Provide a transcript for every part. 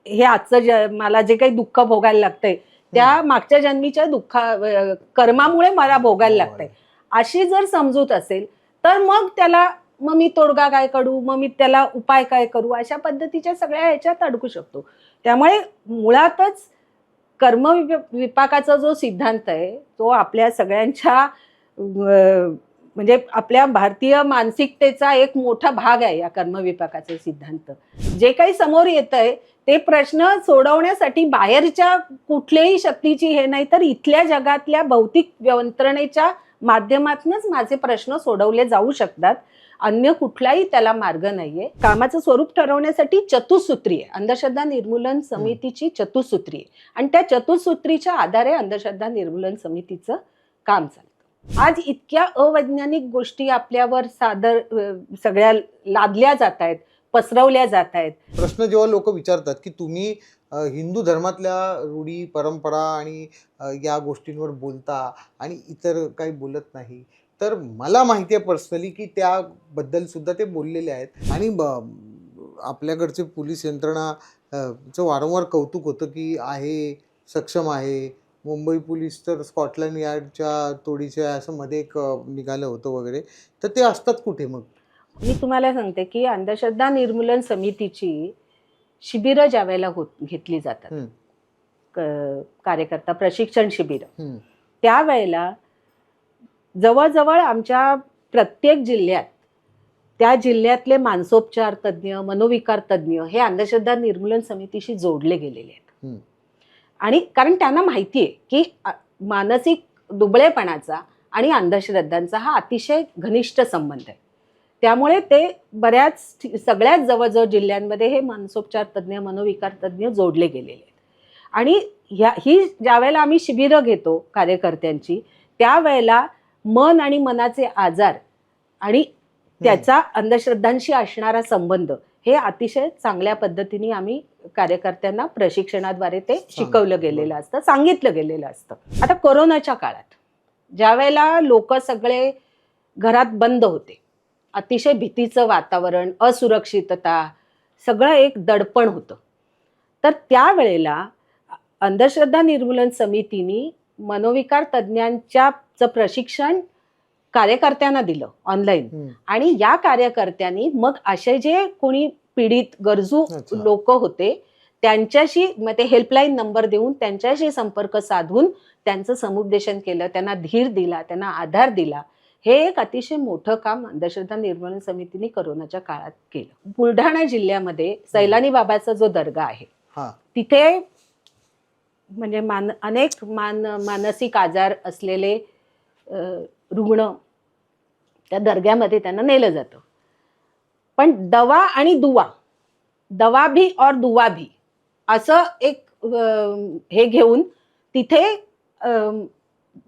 हे आजचं मला जे काही दुःख भोगायला लागतंय त्या मागच्या जन्मीच्या कर्मामुळे मला भोगायला लागतंय, अशी जर समजूत असेल तर मग त्याला मग मी तोडगा काय काढू, मग मी त्याला उपाय काय करू, अशा पद्धतीच्या सगळ्या ह्याच्यात अडकू शकतो. त्यामुळे मुळातच कर्म विपाकाचा जो सिद्धांत आहे तो आपल्या सगळ्यांच्या म्हणजे आपल्या भारतीय मानसिकतेचा एक मोठा भाग आहे या कर्मविपाकाचा सिद्धांत. जे काही समोर येतंय ते प्रश्न सोडवण्यासाठी बाहेरच्या कुठल्याही शक्तीची हे नाही, तर इथल्या जगातल्या भौतिक यंत्रणेच्या माध्यमातूनच माझे प्रश्न सोडवले जाऊ शकतात. अन्य कुठलाही त्याला मार्ग नाहीये. कामाचं स्वरूप ठरवण्यासाठी चतुसूत्री आहे, अंधश्रद्धा निर्मूलन समितीची चतुसूत्री आहे आणि त्या चतुसूत्रीच्या आधारे अंधश्रद्धा निर्मूलन समितीचं काम चालतं. आज इतक्या अवैज्ञानिक गोष्टी आपल्यावर सगळ्या लादल्या जात आहेत, पसरवल्या जात आहेत. प्रश्न जेव्हा लोक विचारतात की तुम्ही हिंदू धर्मातल्या रूढी परंपरा आणि या गोष्टींवर बोलता आणि इतर काही बोलत नाही, तर मला माहिती आहे पर्सनली की त्याबद्दल सुद्धा ते बोललेले आहेत. आणि आपल्याकडचे पोलीस यंत्रणा चं वारंवार कौतुक होतं की आहे, सक्षम आहे. मुंबई पोलीस तर स्कॉटलंड यार्डच्या तोडीचे असं मध्ये एक निघालं होतं वगैरे. तर ते असतात कुठे मग? मी तुम्हाला सांगते की अंधश्रद्धा निर्मूलन समितीची शिबिरं ज्या वेळेला घेतली जातात, कार्यकर्ता प्रशिक्षण शिबिर, त्यावेळेला जवळजवळ आमच्या प्रत्येक जिल्ह्यात त्या जिल्ह्यातले मानसोपचार तज्ज्ञ, मनोविकार तज्ज्ञ हे अंधश्रद्धा निर्मूलन समितीशी जोडले गेलेले आहेत. आणि कारण त्यांना माहिती आहे की मानसिक दुबळेपणाचा आणि अंधश्रद्धांचा हा अतिशय घनिष्ठ संबंध आहे. त्यामुळे ते सगळ्याच जवळजवळ जिल्ह्यांमध्ये हे मानसोपचार तज्ज्ञ, मनोविकार तज्ज्ञ जोडले गेलेले आहेत. आणि ही ज्यावेळेला आम्ही शिबिरं घेतो कार्यकर्त्यांची, त्यावेळेला मन आणि मनाचे आजार आणि त्याचा अंधश्रद्धांशी असणारा संबंध हे अतिशय चांगल्या पद्धतीने आम्ही कार्यकर्त्यांना प्रशिक्षणाद्वारे ते शिकवलं गेलेलं असतं, सांगितलं गेलेलं असतं. आता कोरोनाच्या काळात ज्या वेळेला लोक सगळे घरात बंद होते, अतिशय भीतीचं वातावरण, असुरक्षितता, सगळं एक दडपण होतं, तर त्यावेळेला अंधश्रद्धा निर्मूलन समितीने मनोविकार तज्ज्ञांचं प्रशिक्षण कार्यकर्त्यांना दिलं ऑनलाईन. आणि या कार्यकर्त्यांनी मग असे जे कोणी पीडित गरजू लोक होते त्यांच्याशी मग ते हेल्पलाईन नंबर देऊन त्यांच्याशी संपर्क साधून त्यांचं समुपदेशन केलं, त्यांना धीर दिला, त्यांना आधार दिला. हे एक अतिशय मोठं काम अंधश्रद्धा निर्मूलन समितीने कोरोनाच्या काळात केलं. बुलढाणा जिल्ह्यामध्ये सैलानी बाबाचा जो दर्गा आहे तिथे म्हणजे अनेक मानसिक आजार असलेले रुग्ण त्या दर्ग्यामध्ये त्यांना नेलं जातं. पण दवा आणि दुवा, दवा भी और दुवा भी असं एक हे घेऊन तिथे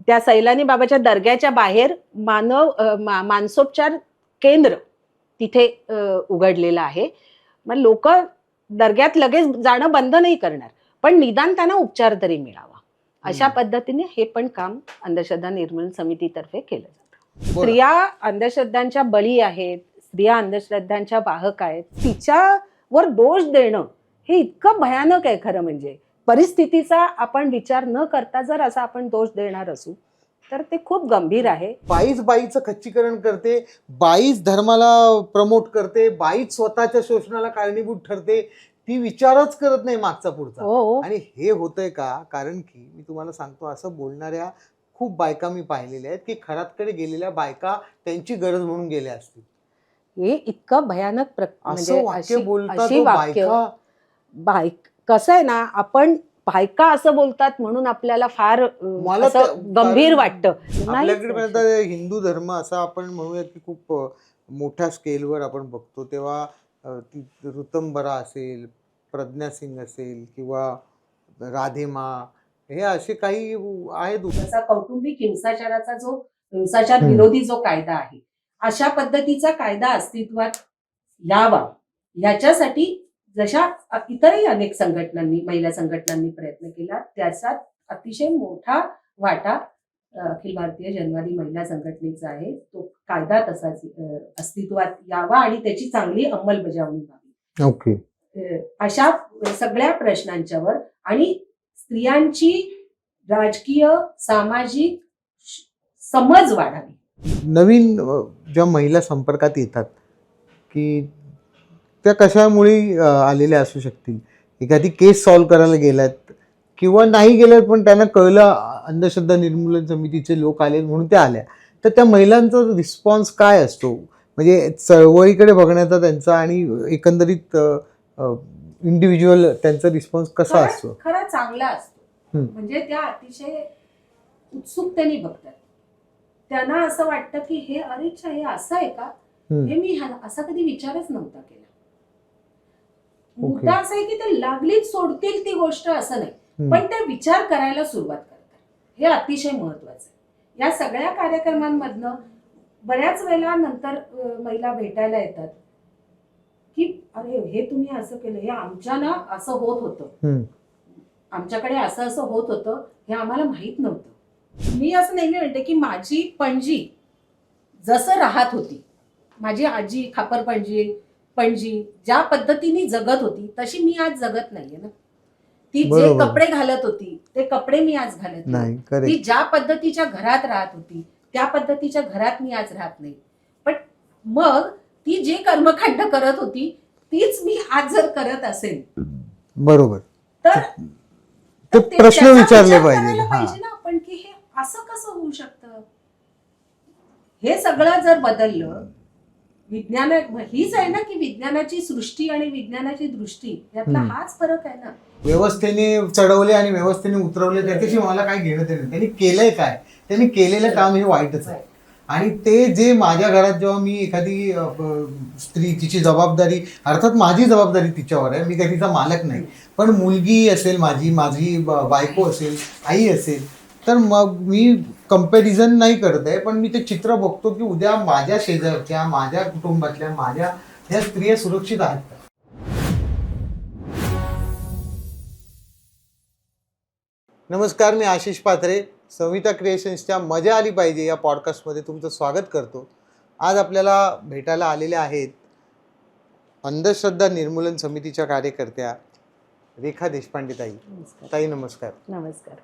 त्या सैलानी बाबाच्या दर्ग्याच्या बाहेर मानसोपचार केंद्र तिथे उघडलेलं आहे. मग लोक दर्ग्यात लगेच जाणं बंद नाही करणार, पण निदान त्यांना उपचार तरी मिळावा, अशा पद्धतीने हे पण काम अंधश्रद्धा निर्मूलन समितीतर्फे केलं जातं. स्त्रिया अंधश्रद्धांच्या बळी आहेत, स्त्रिया अंधश्रद्धांच्या वाहक आहेत. तिच्यावर दोष देणं हे इतकं भयानक आहे. खरं म्हणजे परिस्थितीचा आपण विचार न करता जर असा आपण दोष देणार असू तर ते खूप गंभीर आहे. बाईचं खच्चीकरण करते, बाईच धर्माला प्रमोट करते, बाईच स्वतःच्या शोषणाला कारणीभूत ठरते, ती विचारच करत नाही मागचा पुढचा. आणि हे होतंय का? कारण की मी तुम्हाला सांगतो, असं बोलणाऱ्या खूप बायका मी पाहिलेल्या आहेत की खरातकडे गेलेल्या बायका त्यांची गरज म्हणून गेल्या असतील. हे इतकं भयानक म्हणजे वाक्य बोलतात कसं आहे ना, आपण बायका असं बोलतात म्हणून आपल्याला फार गंभीर वाटतं. आपल्याकडे हिंदू धर्म असा आपण म्हणूया की खूप मोठ्या स्केलवर आपण बघतो, तेव्हा ऋतंबरा असेल, प्रज्ञा सिंग असेल किंवा राधेमा, हे असे काही आहेत. जसा कौटुंबिक हिंसाचार विरोधी जो कायदा आहे, अशा पद्धतीचा कायदा अस्तित्वात यावा याच्यासाठी जशा इतरही अनेक संघटनांनी, महिला संघटनांनी प्रयत्न केला, त्याचा अतिशय मोठा वाटा अखिल भारतीय जनवादी महिला संघटनेचा आहे. तो कायदा तसाच अस्तित्वात यावा आणि त्याची चांगली अंमलबजावणी व्हावी. अशा सगळ्या प्रश्नांच्यावर आणि स्त्रियांची राजकीय सामाजिक समज वाढावी. नवीन ज्या महिला संपर्कात येतात की त्या कशामुळे आलेल्या असू शकतील. एखादी केस सॉल्व्ह करायला गेल्यात किंवा नाही गेल्यात, पण त्यांना कळलं अंधश्रद्धा निर्मूलन समितीचे लोक आले म्हणून त्या आल्या. तर त्या महिलांचा रिस्पॉन्स काय असतो, म्हणजे चळवळीकडे बघण्याचा त्यांचा आणि एकंदरीत इंडिव्हिज्युअल त्यांचा रिस्पॉन्स कसा असतो? खरा चांगला असतो. म्हणजे त्या अतिशय उत्सुकतेने बघतात. त्यांना असं वाटतं की हे अरेच्छा हे असं आहे का, हे मी असा कधी विचारच नव्हता केला. मुद्दा असा आहे की ते लागलीच सोडतील ती गोष्ट असं नाही, पण ते विचार करायला सुरुवात करतात. हे अतिशय महत्वाचं आहे. या सगळ्या कार्यक्रमांमधनं बऱ्याच वेळेला नंतर महिला भेटायला येतात की अरे हे तुम्ही असं केलं, हे आमच्या ना असं होत होतं, आमच्याकडे असं असं होत होतं, हे आम्हाला माहित नव्हतं. मी असं नेहमी म्हणते की माझी पणजी जसं राहत होती, माझी आजी खापर पणजी ज्या पद्धतीने जगत होती तशी मी आज जगत नाहीये ना. ती जे कपडे घालत होती ते कपडे मी आज घालत नाही. ती ज्या पद्धतीच्या घरात राहत होती त्या पद्धतीच्या घरात मी आज राहत नाही. पण मग ती जे कर्मकांड करत होती तीच मी आज जर करत असेल, बरोबर, तर प्रश्न विचारले पाहिजे ना आपण की हे असं कसं होऊ शकतं. हे सगळं जर बदललं, विज्ञान हीच आहे ना की विज्ञानाची सृष्टी आणि विज्ञानाची दृष्टी यातला हाच फरक आहे ना. व्यवस्थेने चढवले आणि व्यवस्थेने उतरवले त्याच्याशी मला काय घेणं देणं. त्यांनी केलंय काय, त्यांनी केलेलं काम हे वाईटच आहे. आणि ते जे माझ्या घरात जेव्हा मी एखादी स्त्री, तिची जबाबदारी, अर्थात माझी जबाबदारी तिच्यावर आहे, मी काही तिचा मालक नाही, पण मुलगी असेल माझी बायको असेल, आई असेल, तर मग मी कंपॅरिझन नाही करत आहे, पण मी ते चित्र बघतो की उद्या माझ्या शेजारच्या, माझ्या कुटुंबातल्या, माझ्या ह्या स्त्रिया सुरक्षित आहेत का. नमस्कार, मी आशिष पात्रे, संहिता क्रिएशन्सच्या मजा आली पाहिजे या पॉडकास्टमध्ये तुमचं स्वागत करतो. आज आपल्याला भेटायला आलेल्या आहेत अंधश्रद्धा निर्मूलन समितीच्या कार्यकर्त्या रेखा देशपांडे ताई. ताई नमस्कार. नमस्कार.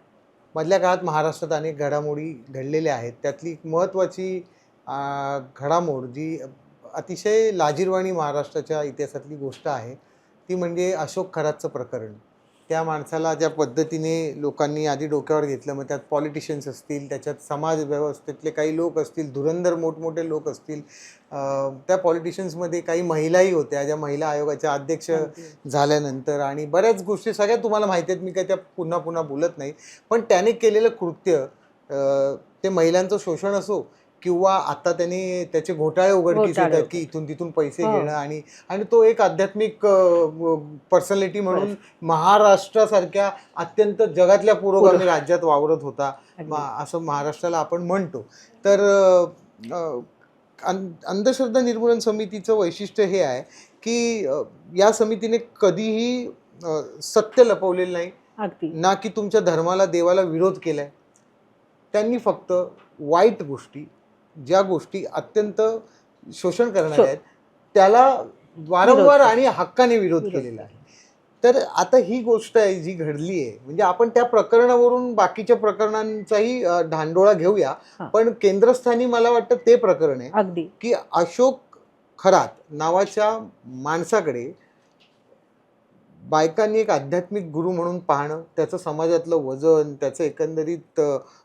मधल्या काळात महाराष्ट्रात अनेक घडामोडी घडलेल्या आहेत. त्यातली एक महत्त्वाची घडामोड जी अतिशय लाजिरवाणी महाराष्ट्राच्या इतिहासातली गोष्ट आहे ती म्हणजे अशोक खरातचं प्रकरण. त्या माणसाला ज्या पद्धतीने लोकांनी आधी डोक्यावर घेतलं, मग त्यात पॉलिटिशियन्स असतील, त्याच्यात समाज व्यवस्थेतले काही लोक असतील, धुरंधर मोठमोठे लोक असतील, त्या पॉलिटिशियन्समध्ये काही महिलाही होत्या ज्या महिला आयोगाच्या अध्यक्ष झाल्यानंतर, आणि बऱ्याच गोष्टी सगळ्या तुम्हाला माहिती आहेत, मी काय त्या पुन्हा पुन्हा बोलत नाही. पण त्याने केलेलं कृत्य, ते महिलांचं शोषण असो किंवा आता त्यांनी त्याचे घोटाळे उघडकीस येतात की इथून तिथून पैसे घेणं, आणि तो एक आध्यात्मिक पर्सनॅलिटी म्हणून महाराष्ट्रासारख्या अत्यंत जगातल्या पुरोगामी राज्यात वावरत होता, असं महाराष्ट्राला आपण म्हणतो. तर अंधश्रद्धा निर्मूलन समितीचं वैशिष्ट्य हे आहे की या समितीने कधीही सत्य लपवलेलं नाही, ना की तुमच्या धर्माला, देवाला विरोध केलाय. त्यांनी फक्त वाईट गोष्टी, ज्या गोष्टी अत्यंत शोषण करणाऱ्या आहेत, त्याला वारंवार आणि हक्काने विरोध केलेला आहे. तर आता ही गोष्ट आहे जी घडली आहे, म्हणजे आपण त्या प्रकरणावरून बाकीच्या प्रकरणांचाही धांडोळा घेऊया, पण केंद्रस्थानी मला वाटतं ते प्रकरण आहे की अशोक खरात नावाच्या माणसाकडे बायकांनी एक आध्यात्मिक गुरु म्हणून पाहणं, त्याचं समाजातलं वजन, त्याचं एकंदरीत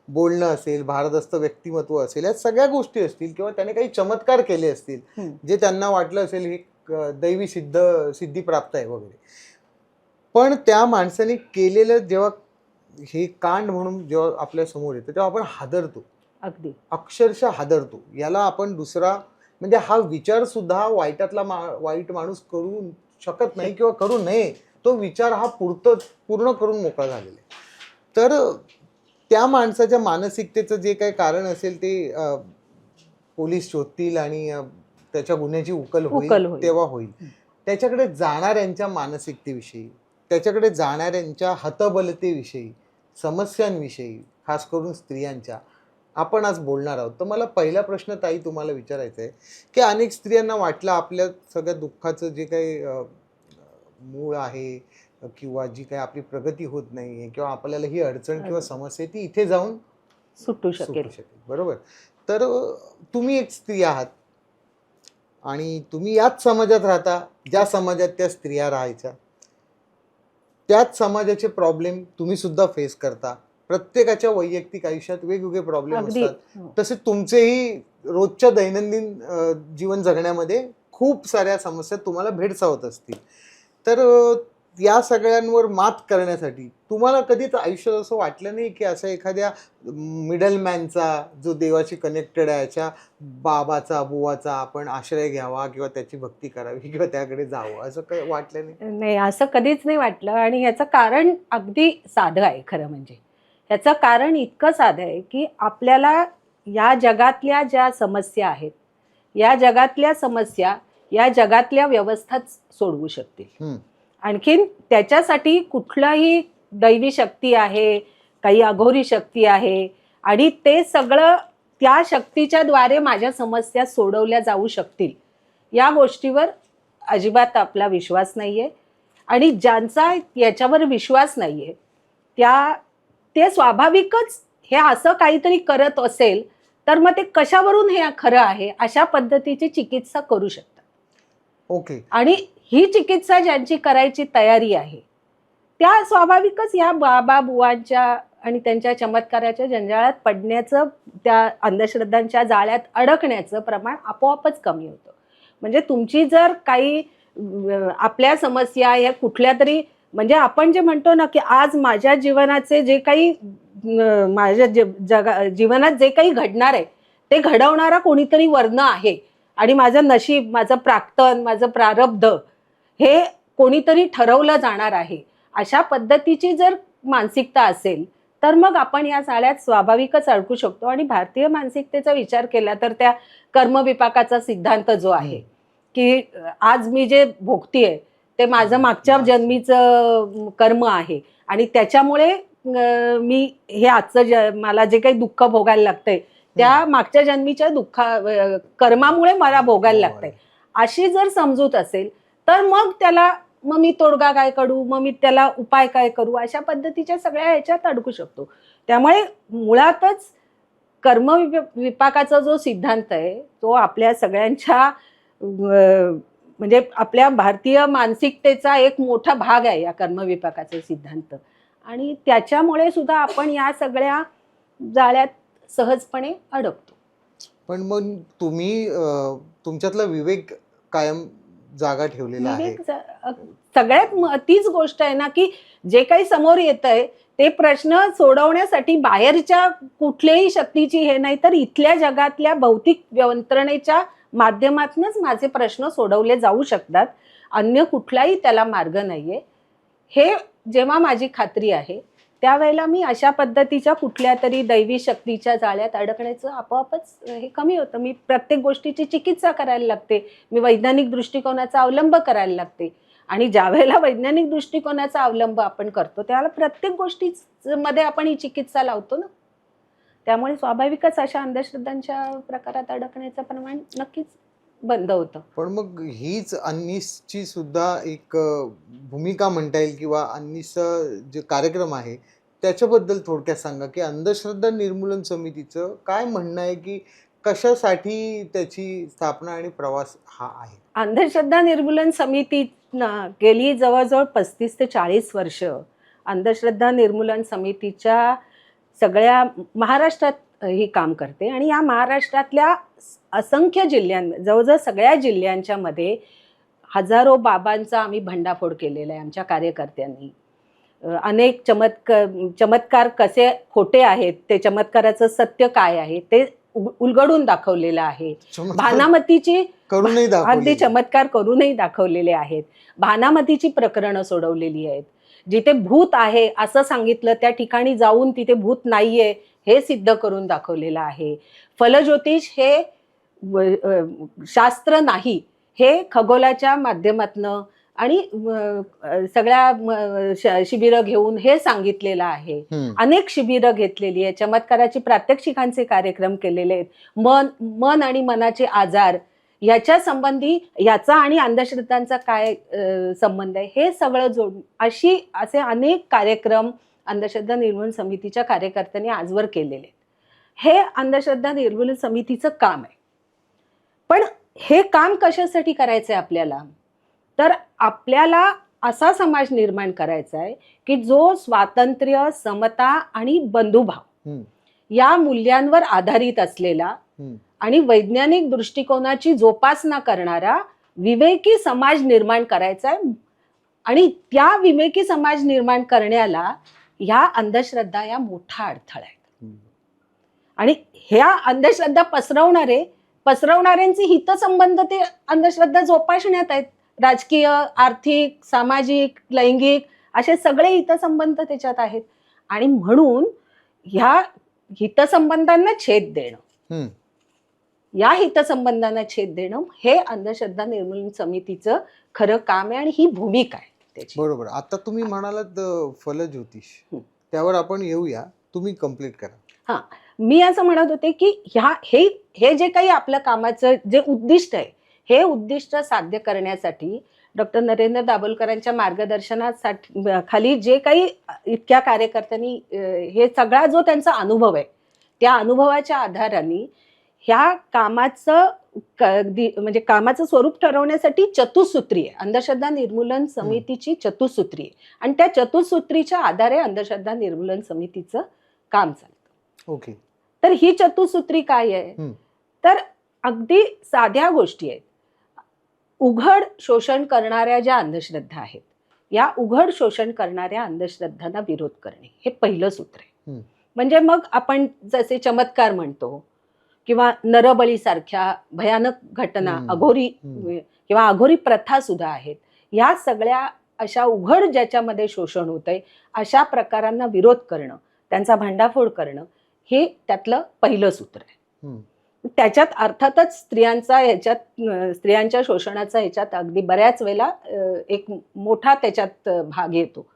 बोलणं असेल, भारदस्त व्यक्तिमत्व असेल, या सगळ्या गोष्टी असतील, किंवा त्याने काही चमत्कार केले असतील जे त्यांना वाटलं असेल हे दैवी सिद्धी प्राप्त आहे वगैरे. पण त्या माणसाने केलेलं जेव्हा हे कांड म्हणून जेव्हा आपल्या समोर येतं तेव्हा आपण हादरतो, अक्षरशः हादरतो. याला आपण दुसरा म्हणजे हा विचार सुद्धा वाईटातला वाईट माणूस करू शकत नाही किंवा करू नये, तो विचार हा पूर्ण करून मोकळा झालेला आहे. तर त्या माणसाच्या मानसिकतेचं जे काही कारण असेल ते पोलीस शोधतील आणि त्याच्या गुन्ह्याची उकल होईल तेव्हा होईल. त्याच्याकडे जाणाऱ्यांच्या मानसिकतेविषयी, त्याच्याकडे जाणाऱ्यांच्या हतबलतेविषयी, समस्यांविषयी, खास करून स्त्रियांच्या, आपण आज बोलणार आहोत. तर मला पहिला प्रश्न ताई तुम्हाला विचारायचा आहे की अनेक स्त्रियांना वाटलं आपल्या सगळ्या दुःखाचं जे काही मूळ आहे किंवा जी काही आपली प्रगती होत नाहीये किंवा आपल्याला ही अडचण किंवा समस्या आहे ती इथे जाऊन सुटू सुटू शकेल. शकेल. बरोबर. तर तुम्ही एक स्त्री आहात आणि तुम्ही याच समाजात राहता ज्या समाजात त्या स्त्रिया राहायच्या. त्याच समाजाचे प्रॉब्लेम तुम्ही सुद्धा फेस करता. प्रत्येकाच्या वैयक्तिक आयुष्यात वेगवेगळे प्रॉब्लेम अगदी असतात. हो. तसे तुमचेही रोजच्या दैनंदिन जीवन जगण्यामध्ये खूप साऱ्या समस्या तुम्हाला भेडसावत असतील. तर या सगळ्यांवर मात करण्यासाठी तुम्हाला कधीच आयुष्यात असं वाटलं नाही की असं एखाद्या मिडलमॅनचा जो देवाशी कनेक्टेड आहे अशा बाबाचा बुवाचा आपण आश्रय घ्यावा किंवा त्याची भक्ती करावी किंवा त्याकडे जावं असं काही वाटलं नाही? नाही, असं कधीच नाही वाटलं आणि ह्याचं कारण अगदी साधं आहे खरं म्हणजे. ह्याचं कारण इतकं साधं आहे की आपल्याला या जगातल्या ज्या समस्या आहेत, या जगातल्या समस्या या जगातल्या व्यवस्थाच सोडवू शकतील. आणखीन त्याच्यासाठी कुठलाही दैवी शक्ती आहे, काही अघोरी शक्ती आहे आणि ते सगळं त्या शक्तीच्या द्वारे माझ्या समस्या सोडवल्या जाऊ शकतील या गोष्टीवर अजिबात आपला विश्वास नाहीये. आणि ज्यांचा याच्यावर विश्वास नाहीये ते स्वाभाविकच हे असं काहीतरी करत असेल तर मग ते कशावरून हे खरं आहे अशा पद्धतीची चिकित्सा करू शकतात. ओके. आणि ही चिकित्सा ज्यांची करायची तयारी आहे त्या स्वाभाविकच या बाबा बुवांच्या आणि त्यांच्या चमत्काराच्या जंजाळात पडण्याचं, त्या अंधश्रद्धांच्या जाळ्यात अडकण्याचं प्रमाण आपोआपच कमी होतं. म्हणजे तुमची जर काही आपल्या समस्या या कुठल्या तरी, म्हणजे आपण जे म्हणतो ना की आज माझ्या जीवनाचे जे काही माझ्या जीवनात जे काही घडणार आहे ते घडवणारा कोणीतरी वर्ण आहे आणि माझं नशीब, माझं प्राक्तन, माझं प्रारब्ध हे कोणीतरी ठरवलं जाणार आहे, अशा पद्धतीची जर मानसिकता असेल तर मग आपण या जाळ्यात स्वाभाविकच अडकू शकतो. आणि भारतीय मानसिकतेचा विचार केला तर त्या कर्मविपाकाचा सिद्धांत जो आहे की आज मी जे भोगतीये ते माझं मागच्या जन्मीचं कर्म आहे आणि त्याच्यामुळे मी हे आजचं मला जे काही दुःख भोगायला लागतंय त्या मागच्या जन्मीच्या कर्मामुळे मला भोगायला लागतंय, अशी जर समजूत असेल तर मग त्याला मग मी तोडगा काय काढू, मग मी त्याला उपाय काय करू, अशा पद्धतीच्या सगळ्या ह्याच्यात अडकू शकतो. त्यामुळे मुळातच कर्म विपाकाचा जो सिद्धांत आहे तो आपल्या सगळ्यांच्या म्हणजे आपल्या भारतीय मानसिकतेचा एक मोठा भाग आहे या कर्मविपाकाचा सिद्धांत. आणि त्याच्यामुळे सुद्धा आपण या सगळ्या जाळ्यात सहजपणे अडकतो. पण मग तुम्ही तुमच्यातला विवेक कायम जागा ठेवलेला आहे. सगळ्यात तीच गोष्ट आहे ना की जे काही समोर येतंय ते प्रश्न सोडवण्यासाठी बाहेरच्या कुठल्याही शक्तीची हे नाही तर इथल्या जगातल्या भौतिक यंत्रणेच्या माध्यमातूनच माझे प्रश्न सोडवले जाऊ शकतात, अन्य कुठलाही त्याला मार्ग नाहीये. हे जेव्हा माझी खात्री आहे त्यावेळेला मी अशा पद्धतीच्या कुठल्या तरी दैवी शक्तीच्या जाळ्यात अडकण्याचं आपोआपच हे कमी होतं. मी प्रत्येक गोष्टीची चिकित्सा करायला लागते, मी वैज्ञानिक दृष्टिकोनाचा अवलंब करायला लागते. आणि ज्या वेळेला वैज्ञानिक दृष्टिकोनाचा अवलंब आपण करतो त्यावेळेला प्रत्येक गोष्टीमध्ये आपण ही चिकित्सा लावतो ना. त्यामुळे स्वाभाविकच अशा अंधश्रद्धांच्या प्रकारात अडकण्याचं प्रमाण नक्कीच बंद होतं. पण मग हीच अन्नीसची सुद्धा एक भूमिका म्हणता येईल किंवा अन्नीसचा जे कार्यक्रम आहे त्याच्याबद्दल थोडक्यात सांगा की अंधश्रद्धा निर्मूलन समितीचं काय म्हणणं आहे की कशासाठी त्याची स्थापना आणि प्रवास हा आहे? अंधश्रद्धा निर्मूलन समितीनं गेली जवळजवळ 35 ते 40 वर्ष अंधश्रद्धा निर्मूलन समितीच्या सगळ्या महाराष्ट्रात ही काम करते. आणि या महाराष्ट्रातल्या असंख्य जवळजवळ सगळ्या जिल्ह्यांच्या मध्ये हजारो बाबांचा आम्ही भंडाफोड केलेला आहे आमच्या कार्यकर्त्यांनी. अनेक चमत्कार कसे खोटे आहेत, ते चमत्काराचं सत्य काय आहे ते उलगडून दाखवलेलं आहे. भानामतीची अगदी चमत्कार करूनही दाखवलेले आहेत. भानामतीची प्रकरणं सोडवलेली आहेत. जिथे भूत आहे असं सांगितलं त्या ठिकाणी जाऊन तिथे भूत नाहीये हे सिद्ध करून दाखवलेलं आहे. फलज्योतिष हे शास्त्र नाही, हे खगोलाच्या माध्यमातनं आणि सगळ्या शिबिरं घेऊन हे सांगितलेलं आहे. अनेक शिबिरं घेतलेली आहे, चमत्काराची प्रात्यक्षिकांचे कार्यक्रम केलेले आहेत. मन आणि मनाचे आजार याच्या संबंधी याचा आणि अंधश्रद्धांचा काय संबंध आहे हे सगळं जोडून असे अनेक कार्यक्रम अंधश्रद्धा निर्मूलन समितीच्या कार्यकर्त्यांनी आजवर केलेले आहेत. हे अंधश्रद्धा निर्मूलन समितीचं काम आहे. पण हे काम कशासाठी करायचं आहे आपल्याला? तर आपल्याला असा समाज निर्माण करायचा आहे की जो स्वातंत्र्य, समता आणि बंधुभाव या मूल्यांवर आधारित असलेला आणि वैज्ञानिक दृष्टिकोनाची जोपासना करणारा विवेकी समाज निर्माण करायचा आहे. आणि त्या विवेकी समाज निर्माण करण्याला ह्या अंधश्रद्धा या मोठा अडथळा आहे. आणि ह्या अंधश्रद्धा पसरवणाऱ्यांचे हितसंबंध ते अंधश्रद्धा जोपासण्यात आहेत. राजकीय, आर्थिक, सामाजिक, लैंगिक असे सगळे हितसंबंध त्याच्यात आहेत. आणि म्हणून ह्या हितसंबंधांना छेद देणं, या हितसंबंधांना छेद देणं हे अंधश्रद्धा निर्मूलन समितीचं खरं काम आहे आणि ही भूमिका आहे त्याची. बरोबर. आता तुम्ही म्हणालात फलज्योतिष, त्यावर आपण येऊया, तुम्ही कंप्लीट करा. हा, मी असं म्हणत होते की हे जे काही आपलं कामाचं जे उद्दिष्ट आहे, हे उद्दिष्ट साध्य करण्यासाठी डॉक्टर नरेंद्र दाभोलकरांच्या मार्गदर्शनासाठी खाली जे काही इतक्या कार्यकर्त्यांनी हे सगळा जो त्यांचा अनुभव आहे, त्या अनुभवाच्या आधाराने ह्या कामाचं म्हणजे कामाचं स्वरूप ठरवण्यासाठी चतुसूत्री आहे. अंधश्रद्धा निर्मूलन समितीची चतुसूत्री आहे आणि त्या चतुसूत्रीच्या आधारे अंधश्रद्धा निर्मूलन समितीचं काम चालतं. ओके. तर ही चतुसूत्री काय आहे? तर अगदी साध्या गोष्टी आहेत. उघड शोषण करणाऱ्या ज्या अंधश्रद्धा आहेत, या उघड शोषण करणाऱ्या अंधश्रद्धांना विरोध करणे हे पहिलं सूत्र आहे. म्हणजे मग आपण जसे चमत्कार म्हणतो किंवा नरबळी सारख्या भयानक घटना, अघोरी किंवा अघोरी प्रथा सुद्धा आहेत. या सगळ्या अशा उघड ज्याच्यामध्ये शोषण होतंय अशा प्रकारांना विरोध करणं, त्यांचा भांडाफोड करणं हे त्यातलं पहिलं सूत्र आहे. त्याच्यात अर्थातच स्त्रियांच्या शोषणाचा ह्याच्यात अगदी बऱ्याच वेळेला एक मोठा त्याच्यात भाग येतो.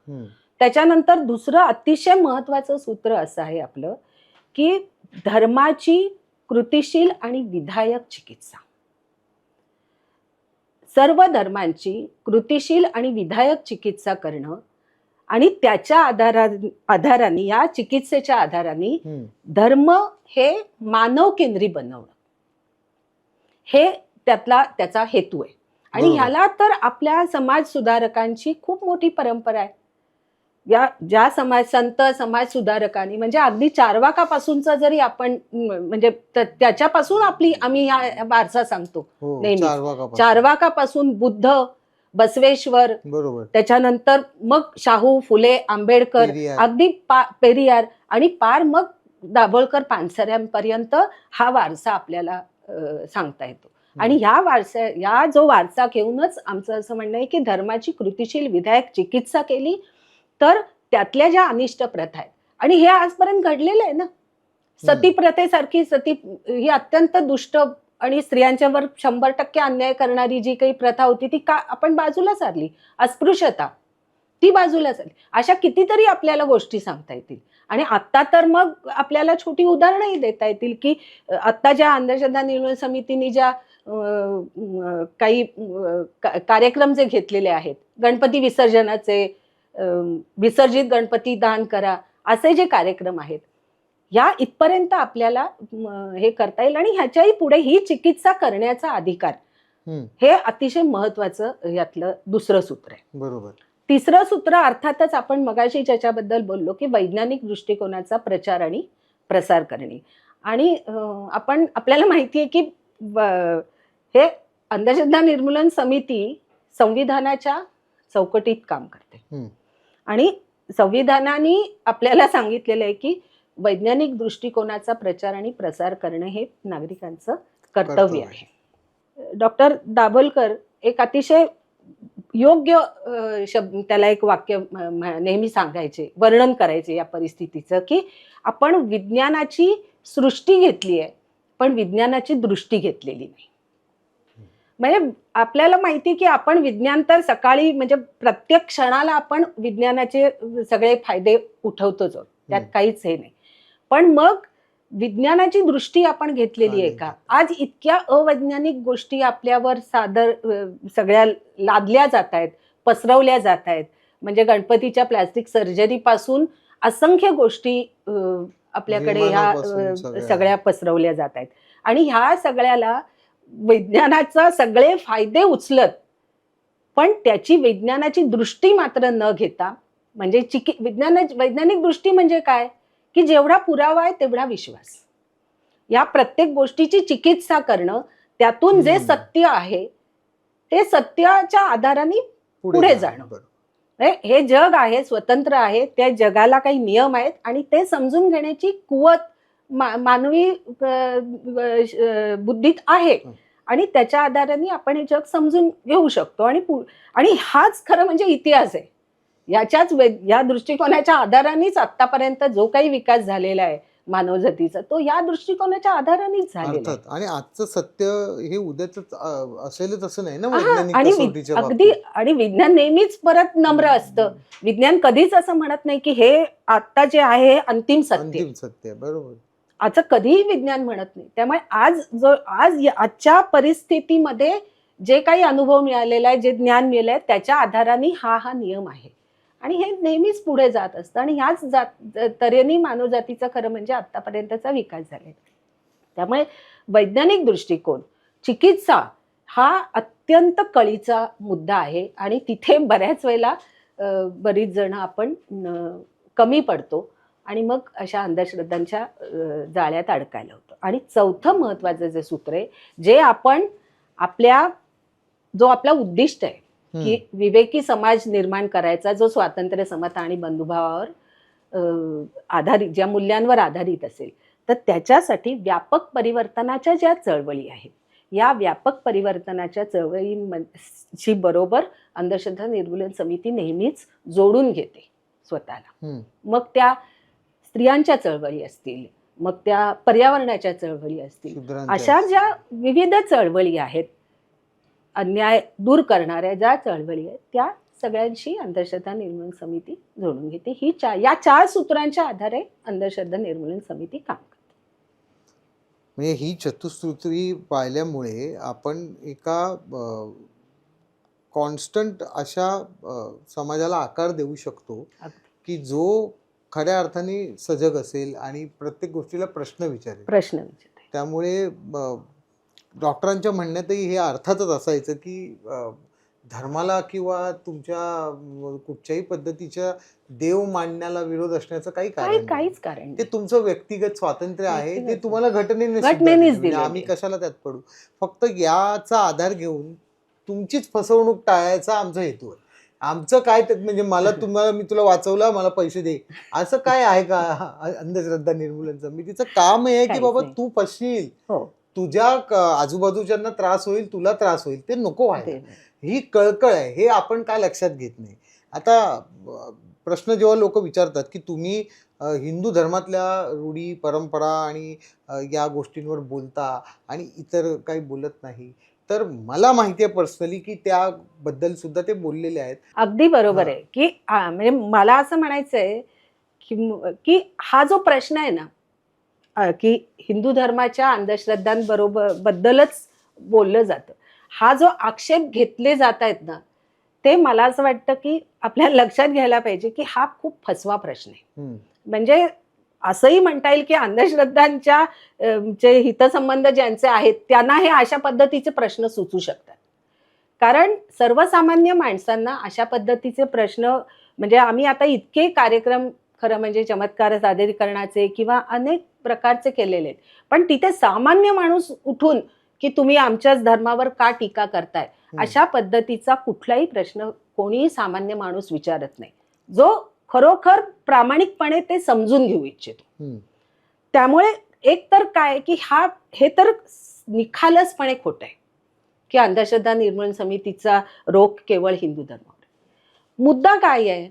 त्याच्यानंतर दुसरं अतिशय महत्वाचं सूत्र असं आहे आपलं की धर्माची कृतिशील आणि विधायक चिकित्सा. सर्व धर्मांची कृतिशील आणि विधायक चिकित्सा करणं आणि त्याच्या आधाराने या चिकित्सेच्या आधाराने धर्म हे मानव केंद्री बनवणं हे त्याचा हेतू आहे. आणि ह्याला तर आपल्या समाज सुधारकांची खूप मोठी परंपरा आहे. ज्या संत समाज सुधारकांनी म्हणजे अगदी चार्वाकापासूनचा जरी आपण म्हणजे त्याच्यापासून आम्ही हा वारसा सांगतो नेहमी. चार्वाकापासून बुद्ध, बसवेश्वर, बरोबर, त्याच्यानंतर मग शाहू, फुले, आंबेडकर, अगदी पेरियार आणि पार मग दाभोळकर, पानसऱ्यांपर्यंत हा वारसा आपल्याला सांगता येतो. आणि या जो वारसा घेऊनच आमचं असं म्हणणं आहे की धर्माची कृतिशील विधायक चिकित्सा केली तर त्यातल्या ज्या अनिष्ट प्रथा आहेत, आणि हे आजपर्यंत घडलेलं आहे ना, सती प्रथेसारखी, सती ही अत्यंत दुष्ट आणि स्त्रियांच्यावर 100% अन्याय करणारी जी काही प्रथा होती ती आपण बाजूला सारली. अस्पृश्यता ती बाजूला सारली. अशा कितीतरी आपल्याला गोष्टी सांगता येतील. आणि आता तर मग आपल्याला छोटी उदाहरणंही देता येतील की आता ज्या अंधश्रद्धा निर्मूलन समितीने ज्या काही कार्यक्रम जे घेतलेले आहेत, गणपती विसर्जनाचे, विसर्जित गणपती दान करा, असे जे कार्यक्रम आहेत, या इथपर्यंत आपल्याला हे करता येईल. आणि ह्याच्याही पुढे ही चिकित्सा करण्याचा अधिकार हे अतिशय महत्वाचं यातलं दुसरं सूत्र आहे. बरोबर. तिसरं सूत्र अर्थातच आपण मगाशी ज्याच्याबद्दल बोललो की वैज्ञानिक दृष्टिकोनाचा प्रचार आणि प्रसार करणे. आणि आपल्याला माहिती आहे की हे अंधश्रद्धा निर्मूलन समिती संविधानाच्या चौकटीत काम करते. आणि संविधानाने आपल्याला सांगितलेलं आहे की वैज्ञानिक दृष्टिकोनाचा प्रचार आणि प्रसार करणं हे नागरिकांचं कर्तव्य आहे. डॉक्टर दाभोलकर एक अतिशय योग्य त्याला एक वाक्य नेहमी सांगायचे, वर्णन करायचे या परिस्थितीचं, की आपण विज्ञानाची सृष्टी घेतली आहे पण विज्ञानाची दृष्टी घेतलेली नाही. म्हणजे आपल्याला माहिती की आपण विज्ञान तर सकाळी म्हणजे प्रत्येक क्षणाला आपण विज्ञानाचे सगळे फायदे उठवतोच, त्यात काहीच हे नाही. पण मग विज्ञानाची दृष्टी आपण घेतलेली आहे का? आज इतक्या अवैज्ञानिक गोष्टी आपल्यावर सगळ्या लादल्या जात आहेत, पसरवल्या जात आहेत. म्हणजे गणपतीच्या प्लास्टिक सर्जरी पासून असंख्य गोष्टी आपल्याकडे ह्या सगळ्या पसरवल्या जात आहेत. आणि ह्या सगळ्याला विज्ञानाचा सगळे फायदे उचलत, पण त्याची वैज्ञानाची दृष्टी मात्र न घेता, म्हणजे वैज्ञानिक दृष्टी म्हणजे काय की जेवढा पुरावा आहे तेवढा विश्वास, या प्रत्येक गोष्टीची चिकित्सा करणं, त्यातून जे सत्य आहे ते सत्याच्या आधाराने पुढे जाणं. हे जग आहे, स्वतंत्र आहे, त्या जगाला काही नियम आहेत आणि ते समजून घेण्याची कुवत मानवी बुद्धीत आहे आणि त्याच्या आधाराने आपण हे जग समजून घेऊ शकतो. आणि हाच खरं म्हणजे इतिहास आहे. या दृष्टिकोनाच्या आधारानेच आतापर्यंत जो काही विकास झालेला आहे मानवजातीचा, तो या दृष्टिकोनाच्या आधारानेच झालेला आहे. आणि आजचं सत्य हे उद्याच असेलच असं नाही ना. आणि विज्ञान नेहमीच परत नम्र असतं. विज्ञान कधीच असं म्हणत नाही की हे आता जे आहे हे अंतिम सत्य. बरोबर. असं कधीही विज्ञान म्हणत नाही. त्यामुळे आजच्या परिस्थितीमध्ये जे काही अनुभव मिळालेला आहे, जे ज्ञान मिळालंय, त्याच्या आधाराने हा नियम आहे आणि हे नेहमीच पुढे जात असतं. आणि ह्याच तऱ्हेने मानवजातीचा खरं म्हणजे आतापर्यंतचा विकास झालेला. त्यामुळे वैज्ञानिक दृष्टिकोन, चिकित्सा हा अत्यंत कळीचा मुद्दा आहे आणि तिथे बऱ्याच वेळेला बरीच जण आपण कमी पडतो आणि मग अशा अंधश्रद्धांच्या जाळ्यात अडकायला होतं. आणि चौथं महत्वाचं जे सूत्र आहे, जे आपण जो आपला उद्दिष्ट आहे की विवेकी समाज निर्माण करायचा, जो स्वातंत्र्य, समता आणि बंधुभावावर आधारित, ज्या मूल्यांवर आधारित असेल, तर त्याच्यासाठी व्यापक परिवर्तनाच्या ज्या चळवळी आहेत, या व्यापक परिवर्तनाच्या चळवळीशी बरोबर अंधश्रद्धा निर्मूलन समिती नेहमीच जोडून घेते स्वतःला. मग त्या स्त्रियांच्या चळवळी असतील, मग त्या पर्यावरणाच्या चळवळी असतील, अशा ज्या विविध चळवळी आहेत, अन्याय दूर करणाऱ्या ज्या चळवळी आहेत, त्या सगळ्यांशी अंधश्रद्धा निर्मूलन समिती जोडून घेते. या 4 सूत्रांच्या आधारे अंधश्रद्धा निर्मूलन समिती काम करते. म्हणजे ही चतुसूत्री पाहिल्यामुळे आपण एका कॉन्स्टंट अशा समाजाला आकार देऊ शकतो की जो खऱ्या अर्थाने सजग असेल आणि प्रत्येक गोष्टीला प्रश्न विचारेल. त्यामुळे डॉक्टरांच्या म्हणण्यातही हे अर्थातच असायचं की धर्माला किंवा तुमच्या कुठच्याही पद्धतीच्या देव मानण्याला विरोध असण्याचं काहीच कारण ते तुमचं व्यक्तिगत स्वातंत्र्य आहे, ते तुम्हाला घटनेने आम्ही कशाला त्यात पडू. फक्त याचा आधार घेऊन तुमचीच फसवणूक टाळायचा आमचा हेतू आहे. आमचं काय म्हणजे मी तुला वाचवला, मला पैसे दे, असं काय आहे का अंधश्रद्धा निर्मूलन समितीचं? काम आहे की बाबा तू फसशील, तुझ्या आजूबाजूच्यांना त्रास होईल, तुला त्रास होईल, ते नको आहे. ही कळकळ आहे, हे आपण काय लक्षात घेत नाही. आता प्रश्न जेव्हा लोक विचारतात की तुम्ही हिंदू धर्मातल्या रूढी, परंपरा आणि या गोष्टींवर बोलता आणि इतर काही बोलत नाही, तर मला माहिती आहे पर्सनली की त्याबद्दल सुद्धा ते बोललेले आहेत. अगदी बरोबर आहे की म्हणजे मला असं म्हणायचंय की हा जो प्रश्न आहे ना, की हिंदू धर्माच्या अंधश्रद्धांबद्दलच बोललं जातं, हा जो आक्षेप घेतले जात आहेत ना, ते मला असं वाटतं की आपल्याला लक्षात घ्यायला पाहिजे की हा खूप फसवा प्रश्न आहे. म्हणजे असंही म्हणता येईल की अंधश्रद्धांच्या जे हितसंबंध ज्यांचे आहेत त्यांना हे अशा पद्धतीचे प्रश्न सुचू शकतात. कारण सर्वसामान्य माणसांना अशा पद्धतीचे प्रश्न, म्हणजे आम्ही आता इतके कार्यक्रम खरं म्हणजे चमत्कार सादरीकरणाचे किंवा अनेक प्रकारचे केलेले आहेत, पण तिथे सामान्य माणूस उठून की तुम्ही आमच्याच धर्मावर का टीका करताय, अशा पद्धतीचा कुठलाही प्रश्न कोणीही सामान्य माणूस विचारत नाही, जो खरोखर प्रामाणिकपणे ते समजून घेऊ इच्छितो. त्यामुळे एक तर काय की हे तर निखालसपणे खोटं आहे की अंधश्रद्धा निर्मूलन समितीचा रोख केवळ हिंदू धर्मावर. मुद्दा काय आहे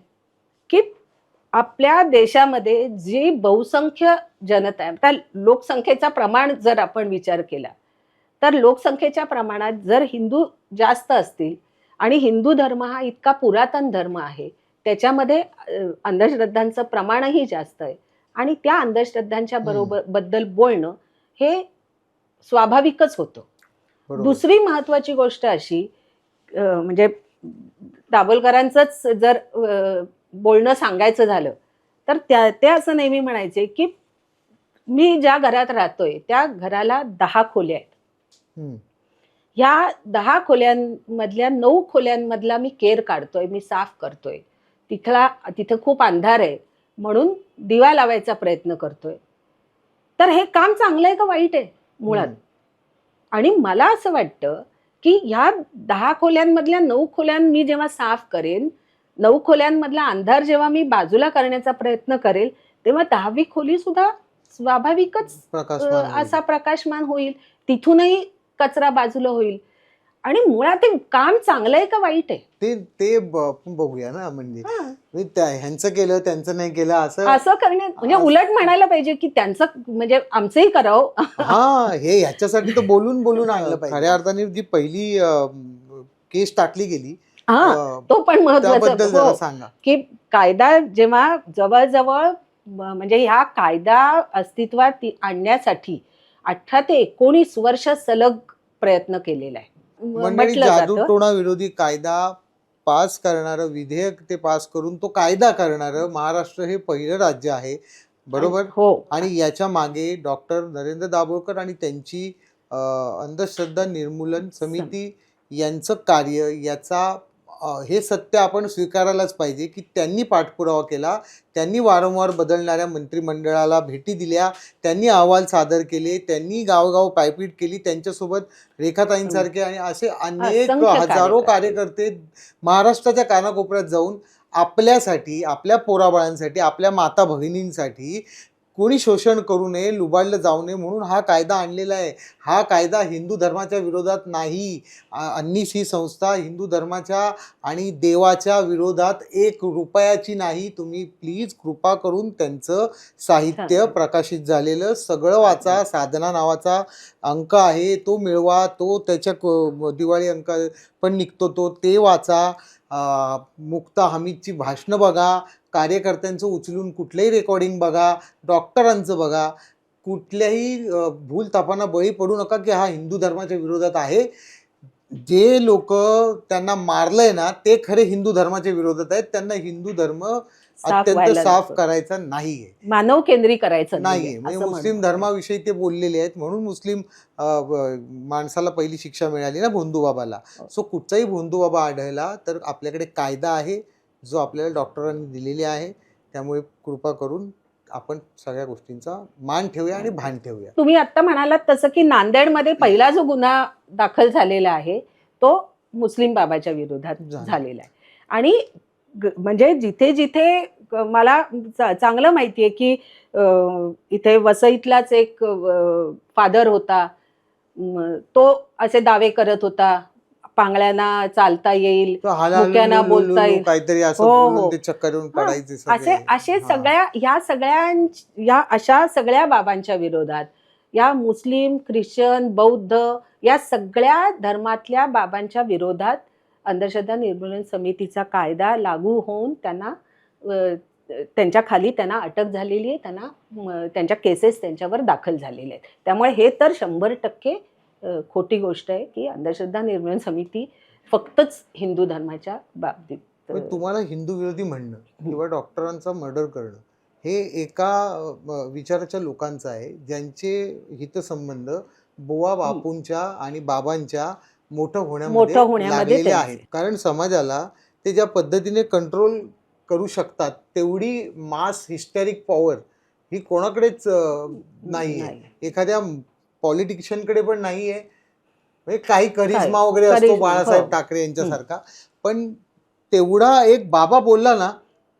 की आपल्या देशामध्ये जी बहुसंख्य जनता आहे, त्या लोकसंख्येचा प्रमाण जर आपण विचार केला तर लोकसंख्येच्या प्रमाणात जर हिंदू जास्त असतील आणि हिंदू धर्म हा इतका पुरातन धर्म आहे, त्याच्यामध्ये अंधश्रद्धांचं प्रमाणही जास्त आहे, आणि त्या अंधश्रद्धांच्या बद्दल बोलणं हे स्वाभाविकच होतं. बरोबर. दुसरी महत्वाची गोष्ट अशी, म्हणजे दाभोलकरांचंच जर बोलणं सांगायचं झालं तर ते असं नेहमी म्हणायचे की मी ज्या घरात राहतोय त्या घराला 10 खोल्या आहेत. ह्या 10 खोल्यांमधल्या 9 खोल्यांमधला मी केर काढतोय, मी साफ करतोय. तिथं खूप अंधार आहे म्हणून दिवा लावायचा प्रयत्न करतोय. तर हे काम चांगलं आहे का वाईट आहे मुळात? आणि मला असं वाटतं की ह्या 10 खोल्यांमधल्या 9 खोल्यां मी जेव्हा साफ करेन, 9 खोल्यांमधला अंधार जेव्हा मी बाजूला करण्याचा प्रयत्न करेल, तेव्हा 10वी खोली सुद्धा स्वाभाविकच असा प्रकाशमान होईल. तिथूनही कचरा बाजूला होईल. आणि मुळात ते काम चांगलं आहे का वाईट आहे ते बघूया ना. म्हणजे ह्यांचं केलं त्यांचं नाही केलं असं करणे म्हणजे उलट म्हणायला पाहिजे की त्यांचं म्हणजे आमचंही करावं. हे ह्याच्यासाठी तर बोलून आणलं पाहिजे. खऱ्या अर्थाने जी पहिली केस टाकली गेली तो पण महत्वाचा सांगा की कायदा जेव्हा जवळजवळ म्हणजे ह्या कायदा अस्तित्वात आणण्यासाठी 18 ते 19 वर्ष सलग प्रयत्न केलेला आहे. जादूटोणा विरोधी कायदा पास करणारं विधेयक ते पास करून तो कायदा करणारं महाराष्ट्र हे पहिलं राज्य आहे. बरोबर. हो. आणि याच्या मागे डॉक्टर नरेंद्र दाभोलकर आणि त्यांची अंधश्रद्धा निर्मूलन समिती यांचं कार्य, याचा हे सत्य आपण स्वीकारायलाच पाहिजे की त्यांनी पाठपुरावा केला. त्यांनी वारंवार बदलणाऱ्या मंत्रिमंडळाला भेटी दिल्या, त्यांनी अहवाल सादर केले, त्यांनी गावगाव पायपीट केली. त्यांच्यासोबत रेखाताईंसारखे आणि असे अनेक हजारो कार्यकर्ते महाराष्ट्राच्या कानाकोपऱ्यात जाऊन आपल्यासाठी, आपल्या पोराबाळांसाठी, आपल्या माता भगिनींसाठी कोणी शोषण करू नये, लुबाडलं जाऊ नये म्हणून हा कायदा आणलेला आहे. हा कायदा हिंदू धर्माच्या विरोधात नाही. अन्नीस ही संस्था हिंदू धर्माच्या आणि देवाच्या विरोधात 1 रुपयाची नाही. तुम्ही प्लीज कृपा करून त्यांचं साहित्य प्रकाशित झालेलं सगळं वाचा. साधना नावाचा अंक आहे तो मिळवा, तो त्याच्या दिवाळी अंक पण निघतो ते वाचा. मुक्ता हमीदची भाषणं बघा, कार्यकर्त्यांचं उचलून कुठलंही रेकॉर्डिंग बघा, डॉक्टरांचं बघा. कुठल्याही भूलथापांना बळी पडू नका की हा हिंदू धर्माच्या विरोधात आहे. जे लोक त्यांना मारलंय ना ते खरे हिंदू धर्माच्या विरोधात आहेत. त्यांना हिंदू धर्म अत्यंत साफ करायचा नाहीये, मानव केंद्री करायचं नाहीये. म्हणजे मुस्लिम धर्माविषयी ते बोललेले आहेत म्हणून मुस्लिम माणसाला पहिली शिक्षा मिळाली ना भोंदूबाबाला. सो कुठचाही भोंदूबाबा आढळला तर आपल्याकडे कायदा आहे जो आपल्याला डॉक्टरांनी दिलेली आहे. त्यामुळे कृपा करून आपण सगळ्या गोष्टींचा मान ठेवूया आणि भान ठेवूया. तुम्ही आता म्हणालात तसं की नांदेडमध्ये पहिला जो गुन्हा दाखल झालेला आहे तो मुस्लिम बाबाच्या विरोधात झालेला आहे. आणि म्हणजे जिथे जिथे मला चांगलं माहितीये की इथे वसईतलाच एक फादर होता, तो असे दावे करत होता पांगळ्यांना चालता येईल, मुक्यांना बोलता येईल, काहीतरी असं चक्करून पडायचे. असे अशा सगळ्या बाबांच्या विरोधात, या मुस्लिम, ख्रिश्चन, बौद्ध या सगळ्या धर्मातल्या बाबांच्या विरोधात अंधश्रद्धा निर्मूलन समितीचा कायदा लागू होऊन त्यांच्या खाली त्यांना अटक झालेली आहे. त्यांच्या केसेस त्यांच्यावर दाखल झालेल्या आहेत. त्यामुळे हे तर 100% खोटी गोष्ट आहे की अंधश्रद्धा निर्मूलन समिती फक्तच हिंदू धर्माच्या बाबतीत. तुम्हाला हिंदू विरोधी म्हणणं किंवा डॉक्टरांचा मर्डर करणं हे एका विचाराच्या लोकांचं आहे ज्यांचे हितसंबंध बुवा बापूंच्या आणि बाबांच्या मोठं होण्यामध्ये लागलेले आहेत. कारण समाजाला ते ज्या पद्धतीने कंट्रोल करू शकतात तेवढी मास हिस्टेरिक पॉवर ही कोणाकडेच नाहीये. एखाद्या पॉलिटिशियनकडे पण नाहीये. म्हणजे काही करिश्मा वगैरे असतो बाळासाहेब ठाकरे यांच्यासारखा, पण तेवढा एक बाबा बोलला ना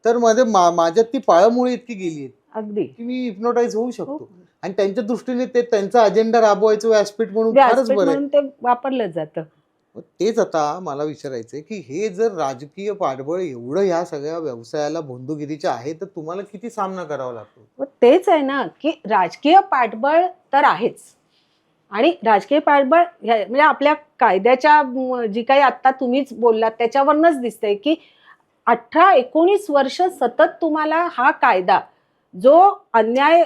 तर माझ्यात ती पाळमुळे इतकी गेली अगदी की मी हिप्नोटाईज होऊ शकतो. आणि त्यांच्या दृष्टीने ते त्यांचा अजेंडा राबवायचं व्यासपीठ म्हणून फारच बरं ते वापरलं जातं. तेच आता मला विचारायचंय की हे जर राजकीय पाठबळ एवढं ह्या सगळ्या व्यवसायाला भोंदूगिरीचे आहे तर तुम्हाला किती सामना करावा लागतो. तेच आहे ना की राजकीय पाठबळ तर आहेच. आणि राजकीय पाठबळ म्हणजे आपल्या कायद्याच्या जी काही आता तुम्हीच बोललात त्याच्यावरनच दिसतंय की 18-19 वर्ष सतत तुम्हाला हा कायदा जो अन्याय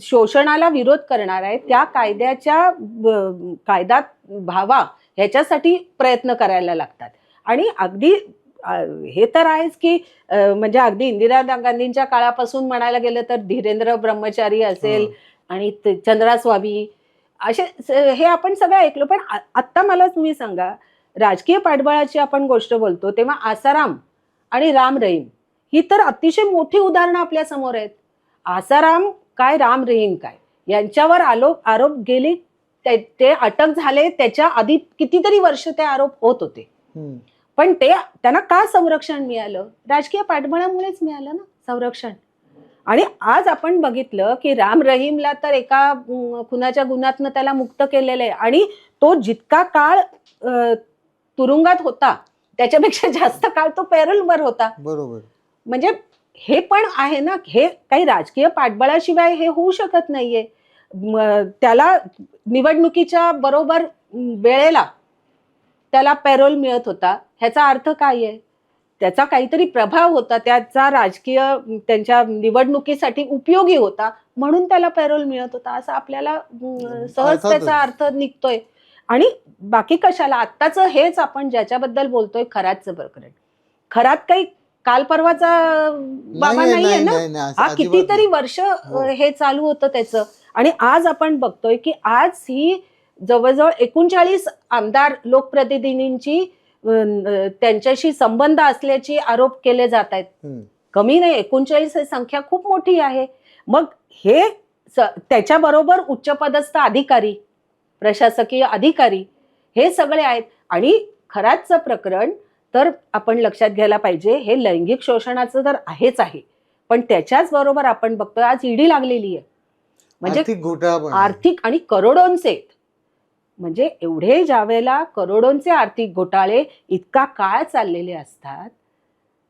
शोषणाला विरोध करणार आहे त्या कायद्यात व्हावा ह्याच्यासाठी प्रयत्न करायला लागतात. आणि अगदी हे तर आहेच की म्हणजे अगदी इंदिरा गांधींच्या काळापासून म्हणायला गेलं तर धीरेंद्र ब्रह्मचारी असेल आणि चंद्रा स्वामी असे हे आपण सगळं ऐकलं. पण आत्ता मला तुम्ही सांगा, राजकीय पाठबळाची आपण गोष्ट बोलतो तेव्हा आसाराम आणि राम रहीम ही तर अतिशय मोठी उदाहरणं आपल्या समोर आहेत. आसाराम काय, राम रहीम काय, यांच्यावर आरोप गेली, ते अटक झाले, त्याच्या आधी कितीतरी वर्ष ते आरोप होत होते. पण त्यांना का संरक्षण मिळालं? राजकीय पाठबळामुळेच मिळालं ना संरक्षण. आणि आज आपण बघितलं की राम रहीमला तर एका खुनाच्या गुन्ह्यातनं त्याला मुक्त केलेलं आहे आणि तो जितका काळ तुरुंगात होता त्याच्यापेक्षा जास्त काळ तो पॅरोलवर होता. बरोबर. म्हणजे हे पण आहे ना, हे काही राजकीय पाठबळाशिवाय हे होऊ शकत नाहीये. त्याला निवडणुकीच्या बरोबर वेळेला त्याला पॅरोल मिळत होता. ह्याचा अर्थ काय आहे? त्याचा काहीतरी प्रभाव होता, त्याचा राजकीय त्यांच्या निवडणुकीसाठी उपयोगी होता म्हणून त्याला पॅरोल मिळत होता असं आपल्याला सहज त्याचा अर्थ निघतोय. आणि बाकी कशाला, आत्ताचं हेच आपण ज्याच्याबद्दल बोलतोय खरातचं प्रकरण, खरात काही काल परवाचा बाबा नाहीये ना, हा कितीतरी वर्ष हे चालू होतं त्याचं. आणि आज आपण बघतोय की आज ही जवळजवळ 39 आमदार लोकप्रतिनिधींची त्यांच्याशी संबंध असल्याची आरोप केले जात आहेत. कमी नाही, 39 ही संख्या खूप मोठी आहे. मग हे त्याच्याबरोबर उच्चपदस्थ अधिकारी, प्रशासकीय अधिकारी हे सगळे आहेत. आणि खरातचं प्रकरण तर आपण लक्षात घ्यायला पाहिजे, हे लैंगिक शोषणाचं तर आहेच आहे, पण त्याच्याच बरोबर आपण बघतोय आज ईडी लागलेली आहे. म्हणजे आर्थिक आणि करोडोंचे, म्हणजे एवढे ज्यावेळेला करोडोंचे आर्थिक घोटाळे इतका काळ चाललेले असतात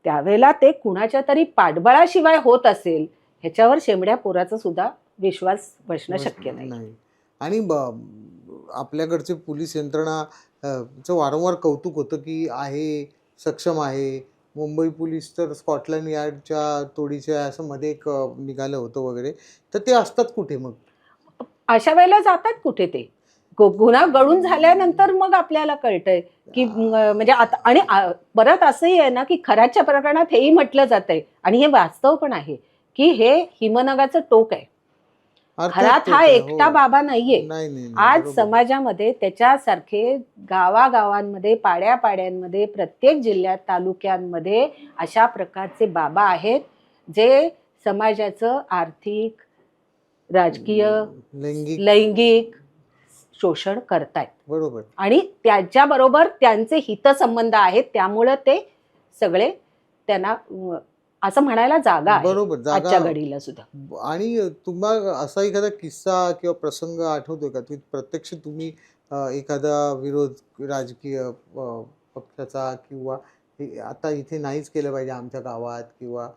त्यावेळेला ते कुणाच्या तरी पाठबळाशिवाय होत असेल ह्याच्यावर शेंबड्या पोराचा सुद्धा विश्वास बसणं शक्य नाही. आणि आपल्याकडचे पोलीस यंत्रणा वारंवार कौतुक होतं की आहे, सक्षम आहे. मुंबई पोलीस तर स्कॉटलंड यार्डच्या तोडीच्या असं मध्ये एक निघालं होतं वगैरे. तर ते असतात कुठे मग? अशा वेळेला जातात कुठे ते? गुन्हा गळून झाल्यानंतर मग आपल्याला कळतंय की म्हणजे आता. आणि परत असंही आहे ना की खराच्या प्रकरणात हेही म्हटलं जातंय आणि हे वास्तव पण आहे की हे हिमनगाचं टोक आहे. खरात हा एकटा बाबा नाहीये. आज समाजामध्ये त्याच्यासारखे गावागावांमध्ये, पाड्यापाड्यांमध्ये, प्रत्येक जिल्ह्यात, तालुक्यांमध्ये अशा प्रकारचे बाबा आहेत जे समाजाचं आर्थिक, राजकीय, लैंगिक शोषण करतायत. बरोबर. आणि त्याच्याबरोबर त्यांचे हितसंबंध आहेत, त्यामुळे ते सगळे त्यांना असं म्हणायला जागा आहे. बरोबर, आजच्या घडीला सुद्धा. आणि तुम्हाला असा एखादा किस्सा किंवा प्रसंग आठवतोय का की प्रत्यक्ष तुम्ही एखादा विरोध राजकीय पक्षाचा किंवा आता इथे नाहीच केलं पाहिजे आमच्या गावात किंवा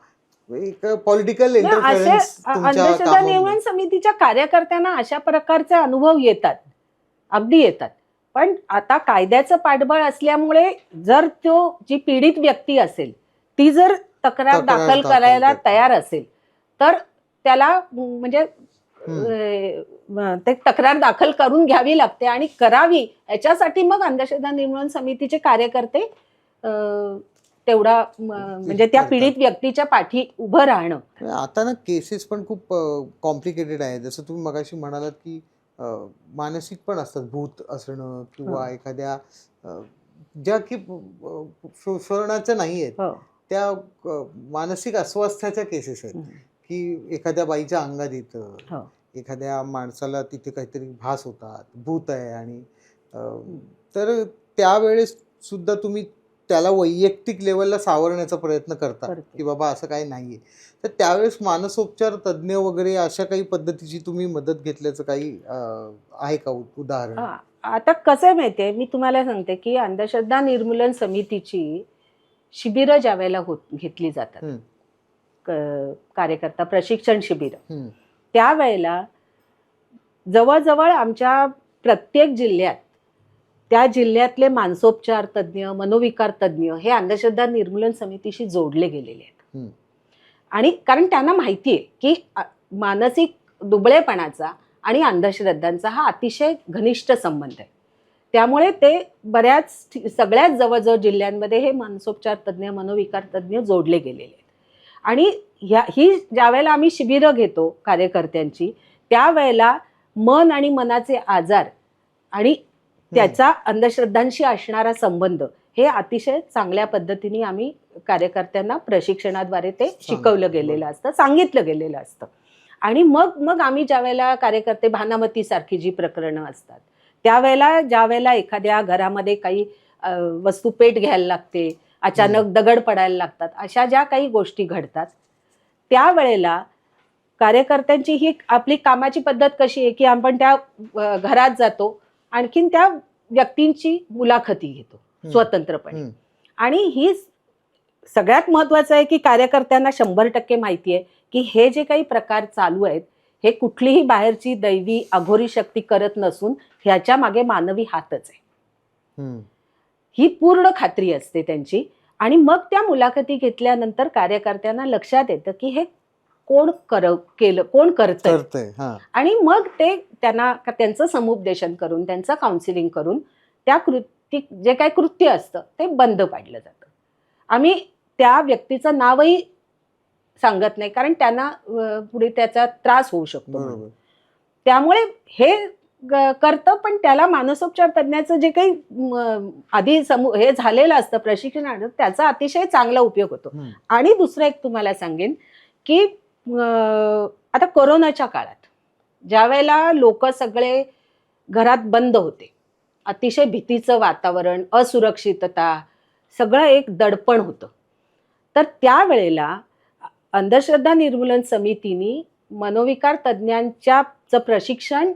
एक पॉलिटिकल इंटरफेरन्स अंधश्रद्धा निर्मूलन समितीच्या कार्यकर्त्यांना अशा प्रकारचे अनुभव येतात, अगदी येतात. पण आता कायद्याचं पाठबळ असल्यामुळे जर जी पीडित व्यक्ती असेल ती जर तक्रार दाखल करायला तयार असेल तर त्याला म्हणजे ते तक्रार दाखल करून घ्यावी लागते आणि करावी. याच्यासाठी मग अंधश्रद्धा निर्मूलन समितीचे कार्यकर्ते तेवढा म्हणजे त्या पीडित व्यक्तीच्या पाठी उभं राहणं. आता ना केसेस पण खूप कॉम्प्लिकेटेड आहे. जसं तुम्ही मगाशी म्हणालात की मानसिक पण असतात, भूत असणं किंवा एखाद्या ज्या की शोषणाच्या नाही आहेत त्या मानसिक अस्वास्थ्याच्या केसेस आहेत की एखाद्या बाईच्या अंगात येतं, एखाद्या माणसाला तिथे काहीतरी भास होतात, भूत आहे. आणि तर त्यावेळेस सुद्धा तुम्ही त्याला वैयक्तिक लेवलला सावरण्याचा प्रयत्न करता की बाबा असं काही नाहीये. तर त्यावेळेस मानसोपचार तज्ज्ञ वगैरे अशा काही पद्धतीची तुम्ही मदत घेतल्याचं काही आहे का उदाहरण? आता कसं माहितीये, मी तुम्हाला सांगते की अंधश्रद्धा निर्मूलन समितीची शिबिरं ज्या वेळेला घेतली जातात, कार्यकर्ता प्रशिक्षण शिबिर, त्यावेळेला जवळजवळ आमच्या प्रत्येक जिल्ह्यात त्या जिल्ह्यातले मानसोपचार तज्ज्ञ, मनोविकार तज्ज्ञ हे अंधश्रद्धा निर्मूलन समितीशी जोडले गेलेले आहेत. आणि कारण त्यांना माहिती आहे की मानसिक दुबळेपणाचा आणि अंधश्रद्धांचा हा अतिशय घनिष्ठ संबंध आहे. त्यामुळे ते सगळ्याच जवळजवळ जिल्ह्यांमध्ये हे मानसोपचार तज्ज्ञ, मनोविकार तज्ज्ञ जोडले गेलेले आहेत. आणि ही ज्यावेळेला आम्ही शिबिरं घेतो कार्यकर्त्यांची, त्यावेळेला मन आणि मनाचे आजार आणि त्याचा अंधश्रद्धांशी असणारा संबंध हे अतिशय चांगल्या पद्धतीने आम्ही कार्यकर्त्यांना प्रशिक्षणाद्वारे ते शिकवलं गेलेलं असतं, सांगितलं गेलेलं असतं. आणि मग आम्ही ज्यावेळेला कार्यकर्ते, भानामती सारखी जी प्रकरणं असतात त्यावेळेला, ज्यावेळेला एखाद्या घरामध्ये काही वस्तू पेट घ्यायला लागते, अचानक दगड पडायला लागतात, अशा ज्या काही गोष्टी घडतात त्यावेळेला कार्यकर्त्यांची ही आपली कामाची पद्धत कशी आहे की आपण त्या घरात जातो, आणखीन त्या व्यक्तींची मुलाखती घेतो स्वतंत्रपणे. आणि ही सगळ्यात महत्वाचं आहे की कार्यकर्त्यांना 100% माहिती आहे की हे जे काही प्रकार चालू आहेत हे कुठलीही बाहेरची दैवी अघोरी शक्ती करत नसून ह्याच्या मागे मानवी हातच आहे, ही पूर्ण खात्री असते त्यांची. आणि मग त्या मुलाखती घेतल्यानंतर कार्यकर्त्यांना लक्षात येतं की हे कोण करतंय. आणि मग ते त्यांचं समुपदेशन करून, त्यांचं काउन्सिलिंग करून त्या जे काही कृत्य असतं ते बंद पाडलं जातं. आम्ही त्या व्यक्तीचं नावही सांगत नाही कारण त्यांना पुढे त्याचा त्रास होऊ शकतो. त्यामुळे हे करतं, पण त्याला मानसोपचार तज्ज्ञाचं जे काही आधी हे झालेलं असतं प्रशिक्षण, त्याचा अतिशय चांगला उपयोग होतो. आणि दुसरं एक तुम्हाला सांगेन की आता कोरोनाच्या काळात ज्यावेळेला लोक सगळे घरात बंद होते, अतिशय भीतीचं वातावरण, असुरक्षितता, सगळं एक दडपण होतं, तर त्यावेळेला अंधश्रद्धा निर्मूलन समितीने मनोविकार तज्ज्ञांचं प्रशिक्षण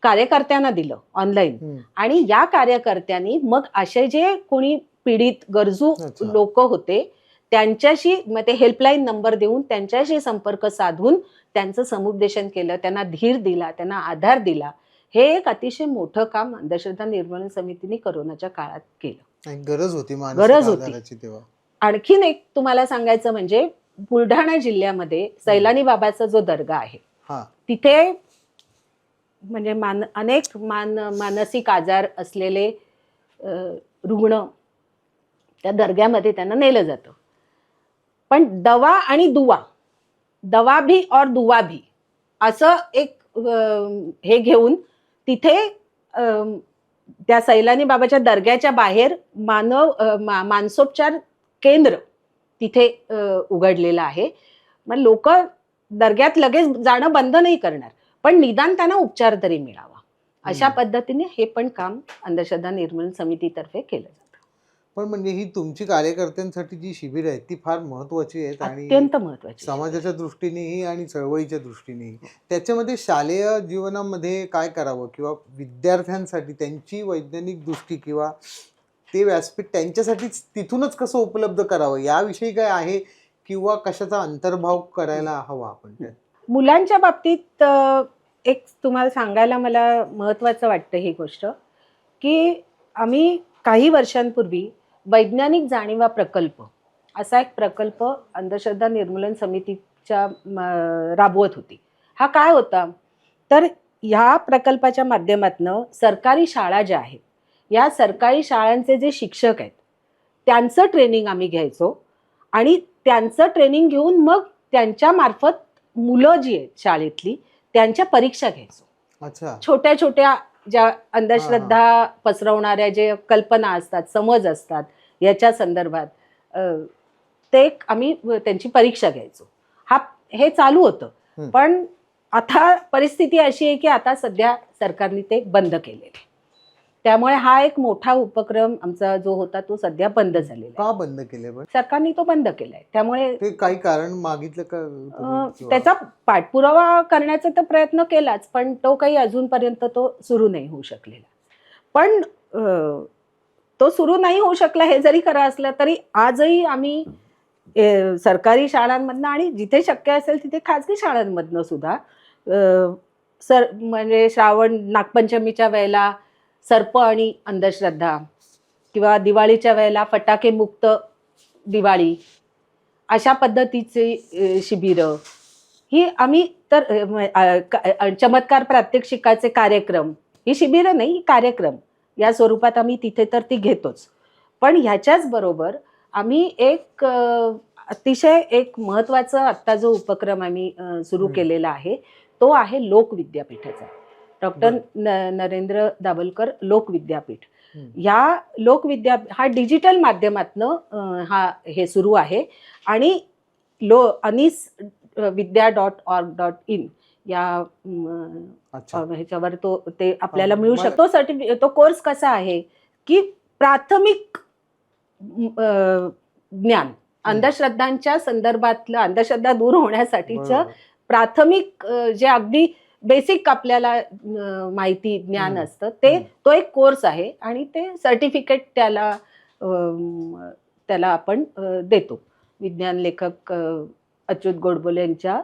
कार्यकर्त्यांना दिलं ऑनलाईन. आणि या कार्यकर्त्यांनी मग असे जे कोणी पीडित गरजू लोक होते त्यांच्याशी मग ते हेल्पलाईन नंबर देऊन त्यांच्याशी संपर्क साधून त्यांचं समुपदेशन केलं, त्यांना धीर दिला, त्यांना आधार दिला. हे एक अतिशय मोठं काम अंधश्रद्धा निर्मूलन समितीने कोरोनाच्या काळात केलं. गरज होती. आणखीन एक तुम्हाला सांगायचं म्हणजे बुलढाणा जिल्ह्यामध्ये सैलानी बाबाचा जो दर्गा आहे तिथे म्हणजे अनेक मानसिक आजार असलेले रुग्ण त्या दर्ग्यामध्ये त्यांना नेलं जातं. पण दवा आणि दुवा, दवा भी और दुवा भी असं एक हे घेऊन तिथे त्या सैलानी बाबाच्या दर्ग्याच्या बाहेर मानसोपचार केंद्र तिथे उघडलेलं आहे. मग लोक दर्ग्यात लगेच जाणं बंद नाही करणार, पण निदान त्यांना उपचार तरी मिळावा अशा पद्धतीने हे पण काम अंधश्रद्धा निर्मूलन समितीतर्फे केलं जातं. पण म्हणजे ही तुमची कार्यकर्त्यांसाठी जी शिबिर आहेत ती फार महत्वाची आहेत आणि अत्यंत महत्वाची, समाजाच्या दृष्टीनेही आणि चळवळीच्या दृष्टीनेही. त्याच्यामध्ये शालेय जीवनामध्ये काय करावं किंवा विद्यार्थ्यांसाठी त्यांची वैज्ञानिक दृष्टी किंवा ते व्यासपीठ त्यांच्यासाठी तिथूनच कसं उपलब्ध करावं याविषयी काय आहे किंवा कशाचा अंतर्भाव करायला हवा आपण? मुलांच्या बाबतीत एक तुम्हाला सांगायला मला महत्वाचं वाटतं ही गोष्ट की आम्ही काही वर्षांपूर्वी वैज्ञानिक जाणीवा प्रकल्प असा एक प्रकल्प अंधश्रद्धा निर्मूलन समितीच्या राबवत होती. हा काय होता तर ह्या प्रकल्पाच्या माध्यमातून सरकारी शाळा ज्या आहेत या सरकारी शाळांचे जे शिक्षक आहेत त्यांचं ट्रेनिंग आम्ही घ्यायचो आणि त्यांचं ट्रेनिंग घेऊन मग त्यांच्या मार्फत मुलं जी आहेत शाळेतली त्यांच्या परीक्षा घ्यायचो. अच्छा. छोट्या छोट्या ज्या अंधश्रद्धा पसरवणाऱ्या जे कल्पना असतात, समज असतात याच्या संदर्भात ते आम्ही त्यांची परीक्षा घ्यायचो. हे चालू होतं, पण आता परिस्थिती अशी आहे की आता सध्या सरकारने ते बंद केलेले. त्यामुळे हा एक मोठा उपक्रम आमचा जो होता तो सध्या बंद झालेला. का बंद केले? सरकारने तो बंद केलाय. त्यामुळे काही कारण मागितलं का? त्याचा पाठपुरावा करण्याचा तर प्रयत्न केलाच, पण तो काही अजूनपर्यंत तो सुरू नाही होऊ शकलेला. पण तो सुरू नाही होऊ शकला हे जरी खरं असलं तरी आजही आम्ही सरकारी शाळांमधनं आणि जिथे शक्य असेल तिथे खाजगी शाळांमधनं सुद्धा म्हणजे श्रावण नागपंचमीच्या वेळेला सर्प आणि अंधश्रद्धा किंवा दिवाळीच्या वेळेला फटाके मुक्त दिवाळी अशा पद्धतीचे शिबिरं ही आम्ही तर चमत्कार प्रात्यक्षिकाचे कार्यक्रम, ही शिबिरं नाही, ही कार्यक्रम या स्वरूपात आम्ही तिथे तर ती घेतोच. पण ह्याच्याच बरोबर आम्ही एक अतिशय एक महत्त्वाचा आत्ता जो उपक्रम आम्ही सुरू केलेला आहे तो आहे लोक विद्यापीठाचा. डॉक्टर नरेंद्र दाभोलकर लोक विद्यापीठ. या हा डिजिटल माध्यमातनं हे सुरू आहे आणि anisvidya.org.in या ह्याच्यावर ते आपल्याला मिळू शकतो. तो कोर्स कसा आहे की प्राथमिक ज्ञान, अंधश्रद्धांच्या संदर्भातलं, अंधश्रद्धा दूर होण्यासाठीचं प्राथमिक जे अगदी बेसिक आपल्याला माहिती ज्ञान असतं तो एक कोर्स आहे आणि ते सर्टिफिकेट त्याला आपण देतो. विज्ञान लेखक अच्युत गोडबोले यांच्या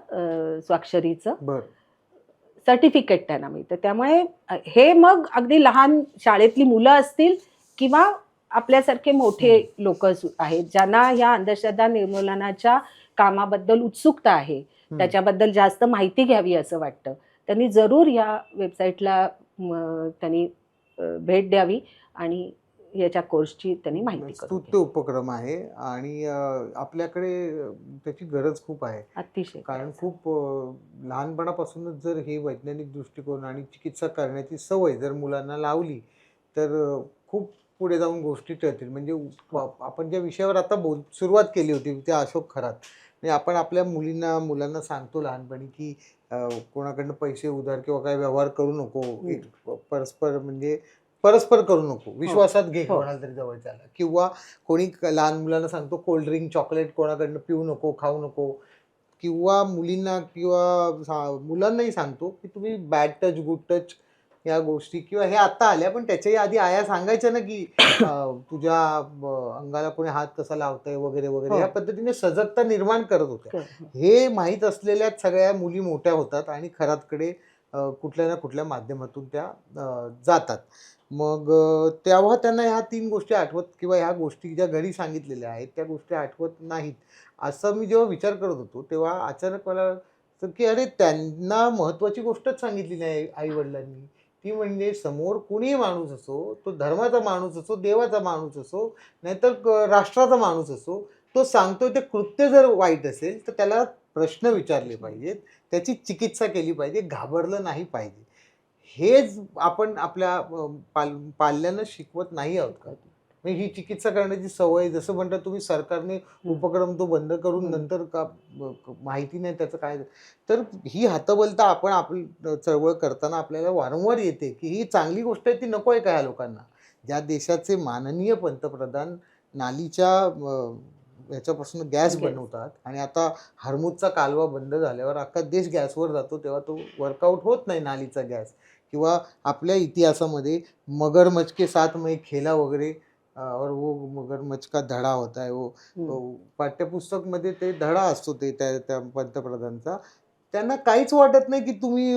स्वाक्षरीचं सर्टिफिकेट त्यांना मिळतं. त्यामुळे हे मग अगदी लहान शाळेतली मुलं असतील किंवा आपल्यासारखे मोठे लोक आहेत ज्यांना या अंधश्रद्धा निर्मूलनाच्या कामाबद्दल उत्सुकता आहे, त्याच्याबद्दल जास्त माहिती घ्यावी असं वाटतं, त्यांनी जरूर या वेबसाईटला त्यांनी भेट द्यावी आणि याच्या कोर्सची त्यांनी माहिती स्तुत्य उपक्रम आहे आणि आपल्याकडे त्याची गरज खूप आहे अतिशय. कारण खूप लहानपणापासूनच जर हे वैज्ञानिक दृष्टिकोन आणि चिकित्सा करण्याची सवय जर मुलांना लावली तर खूप पुढे जाऊन गोष्टी ठरतील. म्हणजे आपण ज्या विषयावर आता सुरुवात केली होती त्या अशोक खरात, म्हणजे आपण आपल्या मुलांना सांगतो लहानपणी की कोणाकडनं पैसे उधार किंवा काय व्यवहार करू नको, परस्पर करू नको, विश्वासात घे कोणाला तरी जवळच्याला, किंवा कोणी लहान मुलांना सांगतो कोल्ड्रिंक चॉकलेट कोणाकडनं पिऊ नको, खाऊ नको, किंवा मुलींना किंवा मुलांनाही सांगतो की तुम्ही बॅड टच गुड टच या गोष्टी, किंवा हे आता आल्या पण त्याच्याही आधी आया सांगायच्या ना की तुझ्या अंगाला कोणी हात कसा लावतंय वगैरे वगैरे, या पद्धतीने सजगता निर्माण करत होत्या. हे माहीत असलेल्या सगळ्या मुली मोठ्या होतात आणि खरातकडे कुठल्या ना कुठल्या माध्यमातून त्या जातात. मग तेव्हा त्यांना ह्या 3 गोष्टी आठवत किंवा ह्या गोष्टी ज्या घरी सांगितलेल्या आहेत त्या गोष्टी आठवत नाहीत. असं मी जेव्हा विचार करत होतो तेव्हा अचानक मला की अरे त्यांना महत्त्वाची गोष्टच सांगितली नाही आईवडिलांनी, ती म्हणजे समोर कुणीही माणूस असो, तो धर्माचा माणूस असो, देवाचा माणूस असो, नाहीतर राष्ट्राचा माणूस असो, तो सांगतोय ते कृत्य जर वाईट असेल तर त्याला प्रश्न विचारले पाहिजेत, त्याची चिकित्सा केली पाहिजे, घाबरलं नाही पाहिजे. हेच आपण आपल्या पाल्यांना शिकवत नाही आहोत का? ही चिकित्सा करण्याची सवय, जसं म्हणतात तुम्ही सरकारने उपक्रम तो बंद करून नंतर का माहिती नाही त्याचं काय, तर ही हतबलता आपण आपली चळवळ करताना आपल्याला वारंवार येते की ही चांगली गोष्ट आहे, ती नको आहे का ह्या लोकांना? ज्या देशाचे माननीय पंतप्रधान नालीच्या ह्याच्यापासून गॅस बनवतात आणि आता हरमुजचा कालवा बंद झाल्यावर अख्खा देश गॅसवर जातो, तेव्हा तो वर्कआउट होत नाही नालीचा गॅस. किंवा आपल्या इतिहासामध्ये मगरमच्छ के साथ मैं खेला वगैरे और वो मगरमच्छ का धडा होता है, वो पाठ्यपुस्तक मध्ये ते धडा असतो ते त्या पंतप्रधानचा. त्यांना काहीच वाटत नाही की तुम्ही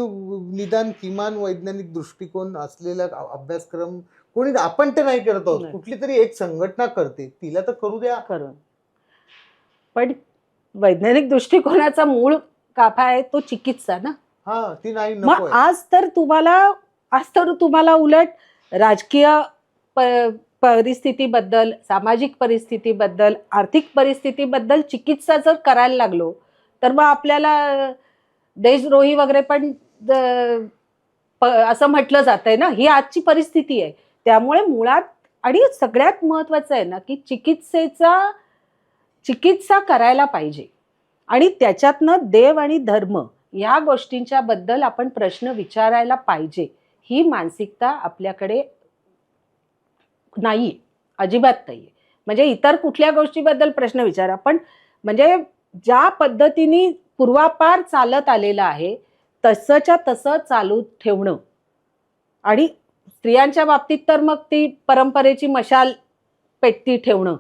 निदान किमान वैज्ञानिक दृष्टिकोन असलेला अभ्यासक्रम कोणी, आपण ते नाही करत आहोत, कुठली तरी एक संघटना करते, तिला तर करू द्या. पण वैज्ञानिक दृष्टिकोनाचा मूळ गाभा आहे तो चिकित्सा ना. ती नाही. मग आज तर तुम्हाला उलट राजकीय परिस्थितीबद्दल, सामाजिक परिस्थितीबद्दल, आर्थिक परिस्थितीबद्दल चिकित्सा जर करायला लागलो तर मग आपल्याला देशद्रोही वगैरे पण असं म्हटलं जातंय ना. ही आजची परिस्थिती आहे. त्यामुळे मुळात आणि सगळ्यात महत्वाचं आहे ना की चिकित्सा करायला पाहिजे आणि त्याच्यातनं देव आणि धर्म या गोष्टींच्या बद्दल आपण प्रश्न विचारायला पाहिजे. ही मानसिकता आपल्याकडे नाही, अजिबात नाहीये. म्हणजे इतर कुठल्या गोष्टीबद्दल प्रश्न विचारा, पण म्हणजे ज्या पद्धतीने पूर्वापार चालत आलेलं आहे तसंच्या तसं चालू ठेवणं, आणि स्त्रियांच्या बाबतीत तर मग ती परंपरेची मशाल पेटती ठेवणं,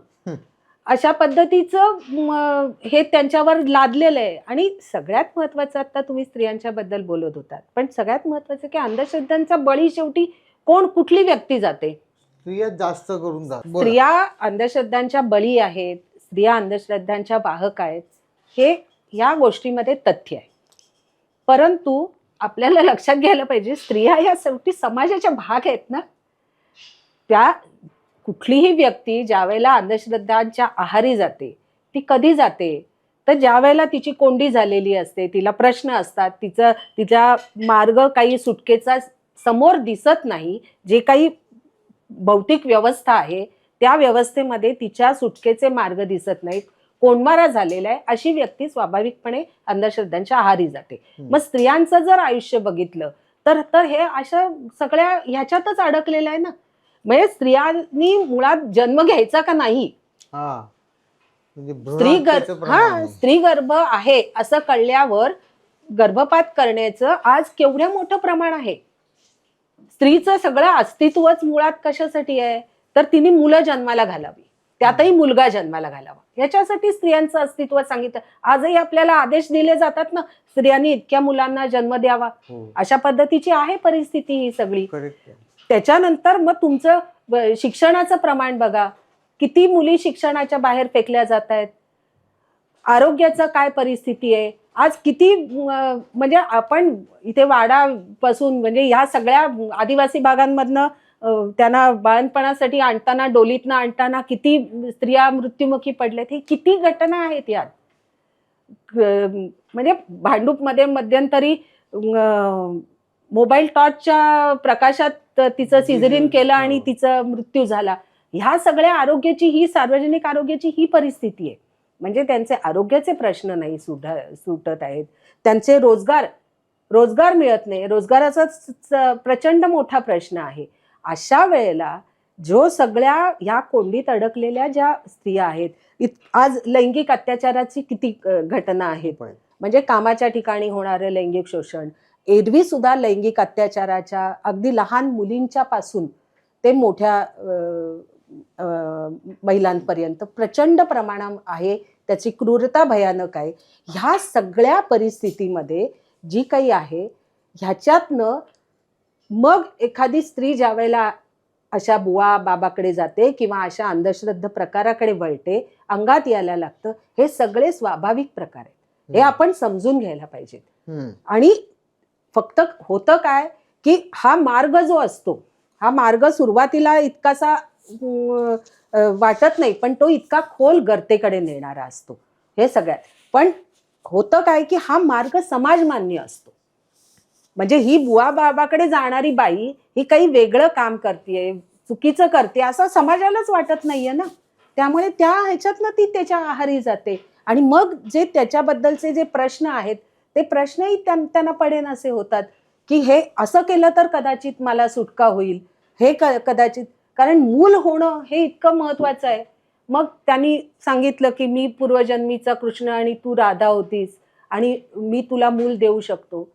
अशा पद्धतीचं हे त्यांच्यावर लादलेलं आहे. आणि सगळ्यात महत्वाचं, आता तुम्ही स्त्रियांच्या बद्दल बोलत होतात, पण सगळ्यात महत्वाचं की अंधश्रद्धांचा बळी शेवटी कुठली व्यक्ती जाते? स्त्रिया जास्त करून जातात. स्त्रिया अंधश्रद्धांच्या बळी आहेत. स्त्रिया अंधश्रद्धांच्या वाहक आहेत हे या गोष्टीमध्ये तथ्य आहे. परंतु आपल्याला लक्षात घ्यायला पाहिजे, स्त्रिया या शेवटी समाजाच्या भाग आहेत ना. त्या कुठलीही व्यक्ती ज्या वेळेला अंधश्रद्धांच्या आहारी जाते ती कधी जाते, तर ज्या वेळेला तिची कोंडी झालेली असते, तिला प्रश्न असतात, तिचा मार्ग काही सुटकेचा समोर दिसत नाही, जे काही भौतिक व्यवस्था आहे त्या व्यवस्थेमध्ये तिच्या सुटकेचे मार्ग दिसत नाहीत, कोंडमारा झालेला आहे, अशी व्यक्ती स्वाभाविकपणे अंधश्रद्धांच्या आहारी जाते. मग स्त्रियांचं जर आयुष्य बघितलं तर हे अशा सगळ्या ह्याच्यातच अडकलेलं आहे ना. म्हणजे स्त्रियांनी मुळात जन्म घ्यायचा का नाही, स्त्री गर्भ आहे असं कळल्यावर गर्भपात करण्याचं आज केवढं मोठं प्रमाण आहे. स्त्रीचं सगळं अस्तित्वच मुळात कशासाठी आहे, तर तिने मुलं जन्माला घालावी, त्यातही मुलगा जन्माला घालावा, याच्यासाठी स्त्रियांचं अस्तित्व सांगितलं. आजही आपल्याला आदेश दिले जातात ना, स्त्रियांनी इतक्या मुलांना जन्म द्यावा, अशा पद्धतीची आहे परिस्थिती ही सगळी. त्याच्यानंतर मग तुमचं शिक्षणाचं प्रमाण बघा, किती मुली शिक्षणाच्या बाहेर फेकल्या जात आहेत. आरोग्याचं काय परिस्थिती आहे आज, किती म्हणजे आपण इथे वाडापासून म्हणजे ह्या सगळ्या आदिवासी भागांमधनं त्यांना बाळणपणासाठी आणताना, डोलीतनं आणताना किती स्त्रिया मृत्युमुखी पडल्यात, हे किती घटना आहेत यात. म्हणजे भांडूपमध्ये मध्यंतरी मोबाईल टॉर्चच्या प्रकाशात तिचं सिझेरियन केलं आणि तिचा मृत्यू झाला. ह्या सगळ्या आरोग्याची ही सार्वजनिक आरोग्याची ही परिस्थिती आहे. म्हणजे त्यांचे आरोग्याचे प्रश्न नाही सुटत आहेत, त्यांचे रोजगार मिळत नाही, रोजगाराचा प्रचंड मोठा प्रश्न आहे. अशा वेळेला जो सगळ्या ह्या कोंडीत अडकलेल्या ज्या स्त्रिया आहेत, आज लैंगिक अत्याचाराची किती घटना आहेत, म्हणजे कामाच्या ठिकाणी होणारे लैंगिक शोषण, एरवी सुद्धा लैंगिक अत्याचाराच्या अगदी लहान मुलींच्या पासून ते मोठ्या महिलांपर्यंत प्रचंड प्रमाणात आहे, त्याची क्रूरता भयानक आहे. ह्या सगळ्या परिस्थितीमध्ये जी काही आहे ह्याच्यातनं मग एखादी स्त्री ज्या वेळेला अशा बुवा बाबाकडे जाते किंवा अशा अंधश्रद्धा प्रकाराकडे वळते, अंगात यायला लागतं, हे सगळे स्वाभाविक प्रकार आहेत, हे आपण समजून घ्यायला पाहिजेत. आणि फक्त होतं काय की हा मार्ग जो असतो, हा मार्ग सुरुवातीला इतकासा वाटत नाही, पण तो इतका खोल गर्तेकडे नेणारा असतो हे सगळ्यात. पण होतं काय की हा मार्ग समाजमान्य असतो. म्हणजे ही बुवा बाबाकडे जाणारी बाई ही काही वेगळं काम करते, चुकीचं करते असं समाजालाच वाटत नाहीये ना. त्यामुळे त्या ह्याच्यातनं ती त्याच्या आहारी जाते आणि मग जे त्याच्याबद्दलचे जे प्रश्न आहेत ते प्रश्नही त्यांना पडेन असे होतात की हे असं केलं तर कदाचित मला सुटका होईल, हे कदाचित, कारण मूल होणं हे इतकं महत्वाचं आहे. मग त्यांनी सांगितलं की मी पूर्वजन्मीचा कृष्ण आणि तू राधा होतीस आणि मी तुला मूल देऊ शकतो.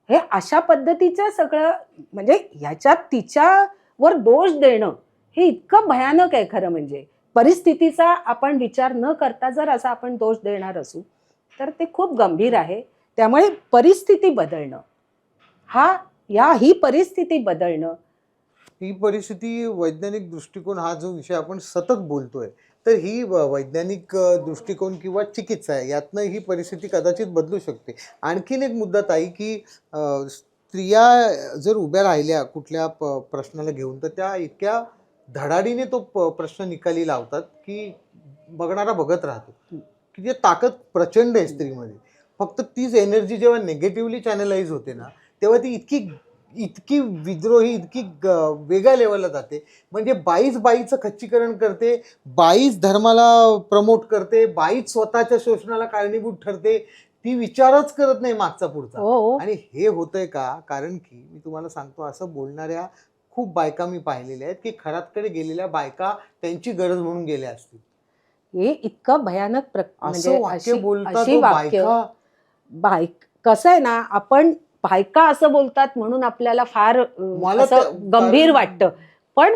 हे अशा पद्धतीचं सगळं, म्हणजे ह्याच्यात तिच्यावर दोष देणं हे इतकं भयानक आहे. खरं म्हणजे परिस्थितीचा आपण विचार न करता जर असा आपण दोष देणार असू तर ते खूप गंभीर आहे. त्यामुळे परिस्थिती बदलणं ही परिस्थिती बदलणं, ही परिस्थिती, वैज्ञानिक दृष्टिकोन हा जो विषय आपण सतत बोलतोय, तर ही वैज्ञानिक दृष्टिकोन किंवा चिकित्सा आहे, यातनं ही परिस्थिती कदाचित बदलू शकते. आणखीन एक मुद्दा ताई की स्त्रिया जर उभ्या राहिल्या कुठल्या प्रश्नाला घेऊन तर त्या इतक्या धडाडीने तो प्रश्न निकाली लावतात की बघणारा बघत राहतो की ताकद प्रचंड आहे स्त्रीमध्ये. फक्त तीच एनर्जी जेव्हा नेगेटिव्हली चॅनलाइज होते ना तेव्हा ती इतकी विद्रोही, इतकी वेगळ्या लेवलला जाते. म्हणजे बाईचं खच्चीकरण करते, बाईच धर्माला प्रमोट करते, बाईच स्वतःच्या शोषणाला कारणीभूत ठरते, ती विचारच करत नाही मागचा पुढचा. आणि हे होतंय का, कारण की मी तुम्हाला सांगतो, असं बोलणाऱ्या खूप बायका मी पाहिलेल्या आहेत की खरातकडे गेलेल्या बायका त्यांची गरज म्हणून गेल्या असतील. हे इतकं भयानक असं वाक्य बोलतात कसं आहे ना, आपण बायका असं बोलतात म्हणून आपल्याला फार गंभीर वाटतं. पण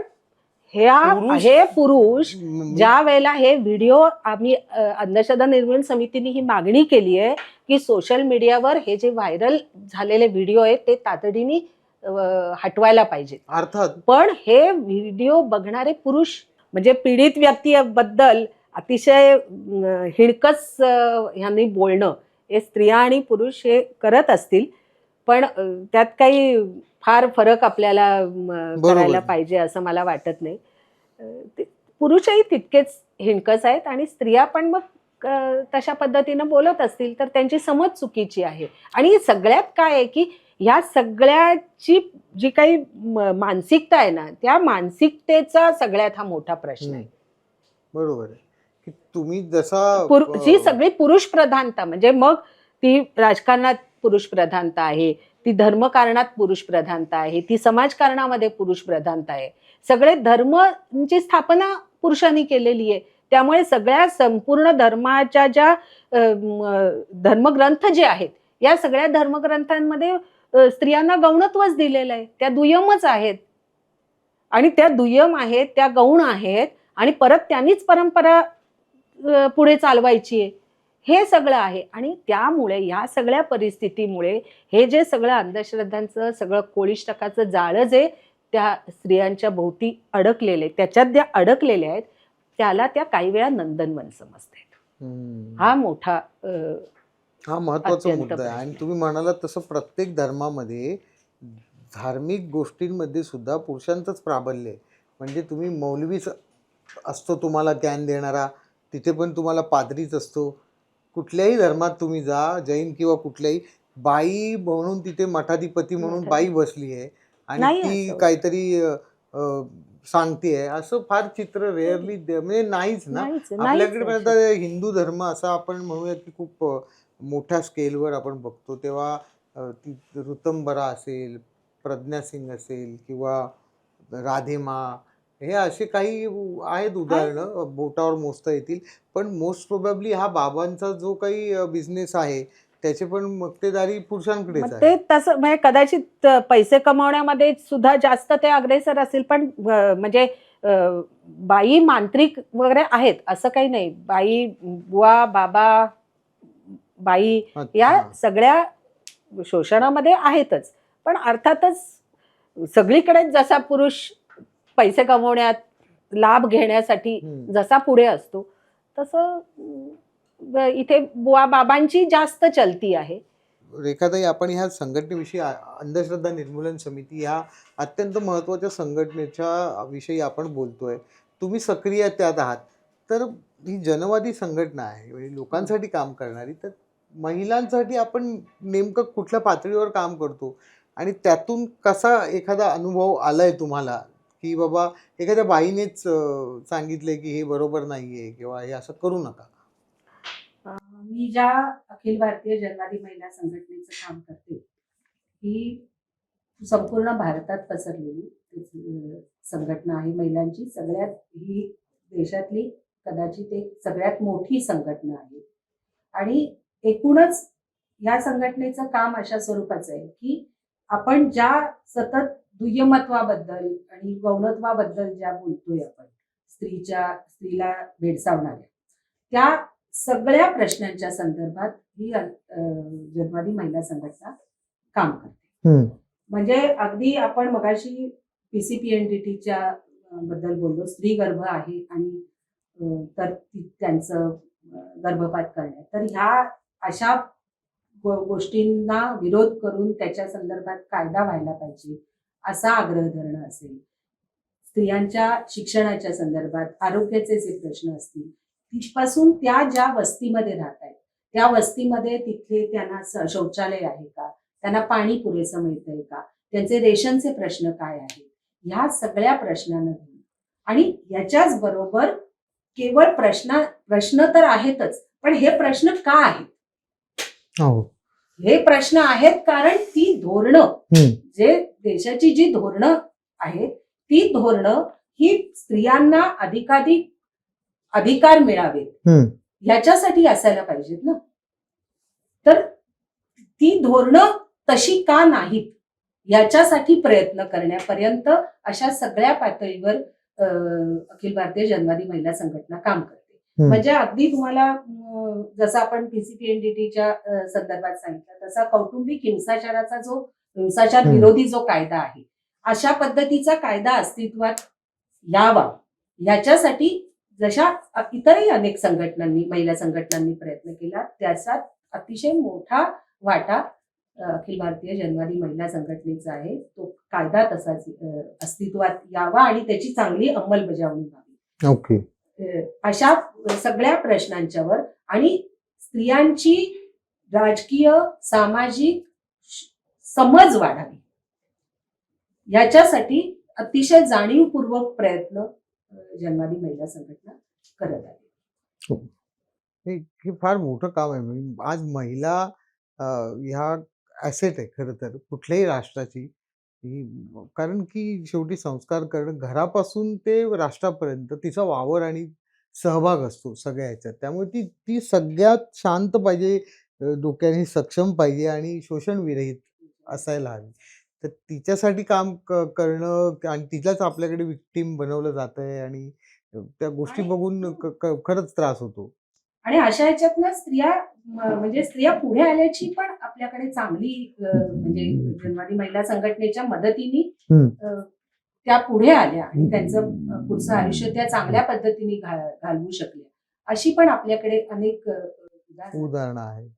हे पुरुष ज्या वेळेला हे व्हिडिओ, आम्ही अंधश्रद्धा निर्मूलन समितीने ही मागणी केली आहे की सोशल मीडियावर हे जे व्हायरल झालेले व्हिडिओ आहेत ते तातडीने हटवायला पाहिजेत. अर्थात. पण हे व्हिडिओ बघणारे पुरुष, म्हणजे पीडित व्यक्तीबद्दल अतिशय हिणकस ह्यांनी बोलणं हे स्त्रिया आणि पुरुष हे करत असतील, पण त्यात काही फार फरक आपल्याला करायला पाहिजे असं मला वाटत नाही. पुरुषही तितकेच हिणकस आहेत आणि स्त्रिया पण मग तशा पद्धतीनं बोलत असतील तर त्यांची समज चुकीची आहे. आणि सगळ्यात काय आहे की ह्या सगळ्याची जी काही मानसिकता आहे ना, त्या मानसिकतेचा सगळ्यात हा मोठा प्रश्न आहे. बरोबर आहे की तुम्ही जसा जी सगळी पुरुष प्रधानता, म्हणजे मग ती राजकारणात पुरुष प्रधानता आहे, ती धर्मकारणात पुरुष प्रधानता आहे, ती समाजकारणामध्ये पुरुष प्रधानता आहे. सगळे धर्मची स्थापना पुरुषांनी केलेली आहे. त्यामुळे सगळ्या संपूर्ण धर्माच्या ज्या धर्मग्रंथ जे आहेत, या सगळ्या धर्मग्रंथांमध्ये स्त्रियांना गौणत्वच दिलेलं आहे. त्या दुय्यमच आहेत आणि त्या दुय्यम आहेत, त्या गौण आहेत आणि परत त्यांनीच परंपरा पुढे चालवायची आहे. हे सगळं आहे आणि त्यामुळे या सगळ्या परिस्थितीमुळे हे जे सगळं अंधश्रद्धांचं सगळं कोळिष्टकाचं जाळं जे त्या स्त्रियांच्या भोवती अडकलेले, त्याच्यात ज्या अडकलेल्या आहेत त्याला त्या काही वेळा नंदनवन समजतात. हा मोठा हा महत्वाचा मुद्दा आहे. आणि तुम्ही म्हणालात तसं प्रत्येक धर्मामध्ये धार्मिक गोष्टींमध्ये सुद्धा पुरुषांचंच प्राबल्य आहे. म्हणजे तुम्ही मौलवीच असतो तुम्हाला ज्ञान देणारा, तिथे पण तुम्हाला पादरीच असतो. कुठल्याही धर्मात तुम्ही जा, जैन किंवा कुठल्याही, बाई म्हणून तिथे मठाधिपती म्हणून बाई बसली आहे आणि ती काहीतरी सांगतेय, असं फार चित्र रेअरली म्हणजे नाहीच ना आपल्याकडे. हिंदू धर्म असा आपण म्हणूया की खूप मोठ्या स्केलवर आपण बघतो तेव्हा ती ऋतंबरा असेल, प्रज्ञा सिंग असेल किंवा राधेमा, हे असे काही आहेत उदाहरणं, बोटावर मोजता येतील. पण मोस्ट प्रोबॅबली हा बाबांचा जो काही बिझनेस आहे त्याचे पण मक्तेदारी पुरुषांकडेच आहे. ते तसं म्हणजे कदाचित पैसे कमावण्यामध्ये सुद्धा जास्त ते अग्रेसर असतील, पण म्हणजे बाई मांत्रिक वगैरे आहेत असं काही नाही. बाई बुवा बाबा बाई या सगळ्या शोषणामध्ये आहेतच, पण अर्थातच सगळीकडे जसा पुरुष पैसे कमवण्यात लाभ घेण्यासाठी जसा पुढे असतो तसं इथे बुवा बाबांची जास्त चलती आहे. रेखाताई, आपण ह्या संघटनेविषयी, अंधश्रद्धा निर्मूलन समिती ह्या अत्यंत महत्त्वाच्या संघटनेच्या विषयी आपण बोलतोय. तुम्ही सक्रिय त्यात आहात, तर ही जनवादी संघटना आहे, म्हणजे लोकांसाठी काम करणारी. तर महिलांसाठी आपण नेमकं कुठल्या पातळीवर काम करतो आणि त्यातून कसा एखादा अनुभव आलाय तुम्हाला की बाबा एखाद्या बाईनेच सांगितलंय की हे बरोबर नाहीये किंवा हे असं करू नका? मी ज्या अखिल भारतीय जनवादी महिला संघटनेचं काम करते ही संपूर्ण भारतात पसरलेली संघटना आहे महिलांची. सगळ्यात ही देशातली कदाचित एक सगळ्यात मोठी संघटना आहे आणि एकूणच या संघटनेचं काम अशा स्वरूपाचं आहे की आपण ज्या सतत दुय्यमत्वाबद्दल आणि गौणत्वाबद्दल ज्या बोलतोय, आपण स्त्रीला भेडसावणाऱ्या त्या सगळ्या प्रश्नांच्या संदर्भात ही जनवादी महिला संघटना काम करते. म्हणजे अगदी आपण मगाशी PCPNDTच्या बद्दल बोललो, स्त्री गर्भ आहे आणि तर त्यांचं गर्भपात करण्यात, तर ह्या अशा गोष्टींना विरोध करून त्याच्या संदर्भात कायदा व्हायला पाहिजे असा आग्रह धरणं असेल, स्त्रियांच्या शिक्षणाच्या संदर्भात आरोग्याचे जे प्रश्न असतील, तिथपासून त्या ज्या वस्तीमध्ये राहत आहेत त्या वस्तीमध्ये तिथे त्यांना शौचालय आहे का, त्यांना पाणी पुरेसं मिळतंय का, त्यांचे रेशनचे प्रश्न काय आहेत, ह्या सगळ्या प्रश्नांना घेऊन. आणि याच्याच बरोबर केवळ प्रश्न तर आहेतच, पण हे प्रश्न का आहेत? हे प्रश्न आहेत कारण ती धोरणं, जे देशाची जी धोरणं आहेत ती धोरणं ही स्त्रियांना अधिकाधिक अधिकार मिळावेत ह्याच्यासाठी असायला पाहिजेत ना. तर ती धोरणं तशी का नाहीत याच्यासाठी प्रयत्न करण्यापर्यंत अशा सगळ्या पातळीवर अखिल भारतीय जनवादी महिला संघटना काम करते. म्हणजे अगदी तुम्हाला जसं आपण PCPNDTच्या संदर्भात सांगितलं तसा कौटुंबिक हिंसाचाराचा जो हिंसाचार विरोधी जो कायदा आहे, अशा पद्धतीचा कायदा अस्तित्वात यावा याच्यासाठी जशा इतरही अनेक संघटनांनी, महिला संघटनांनी प्रयत्न केला, त्याचा अतिशय मोठा वाटा अखिल भारतीय जनवादी महिला संघटनेचा आहे. तो कायदा तसाच अस्तित्वात यावा आणि त्याची चांगली अंमलबजावणी व्हावी. ओके. अशा सगळ्या प्रश्नांच्यावर आणि स्त्रियांची राजकीय, सामाजिक समज वाढावी याच्यासाठी अतिशय जाणीवपूर्वक प्रयत्न जनवादी महिला संघटना करत आहे. हे फार मोठं काम आहे. म्हणजे आज महिला ह्या ॲसेट आहे खरं तर कुठल्याही राष्ट्राची. कारण की शेवटी संस्कार करणं घरापासून ते राष्ट्रापर्यंत तिचा वावर आणि सहभाग असतो सगळ्या ह्याच्यात. त्यामुळे ती ती सगळ्यात शांत पाहिजे, डोक्याने सक्षम पाहिजे आणि शोषण विरहित असायला हवी. तर तिच्यासाठी काम करणं आणि तिलाच आपल्याकडे विक्टीम बनवलं जातंय आणि त्या गोष्टी बघून खरंच त्रास होतो. आणि अशा ह्याच्यातनं स्त्रिया म्हणजे स्त्रिया पुढे आल्याची पण आपल्याकडे चांगली म्हणजे जनवादी महिला संघटनेच्या मदतीने त्या पुढे आल्या आणि त्यांचं पुढचं आयुष्य त्या चांगल्या पद्धतीने घालवू शकल्या, अशी पण आपल्याकडे अनेक उदाहरणं आहेत.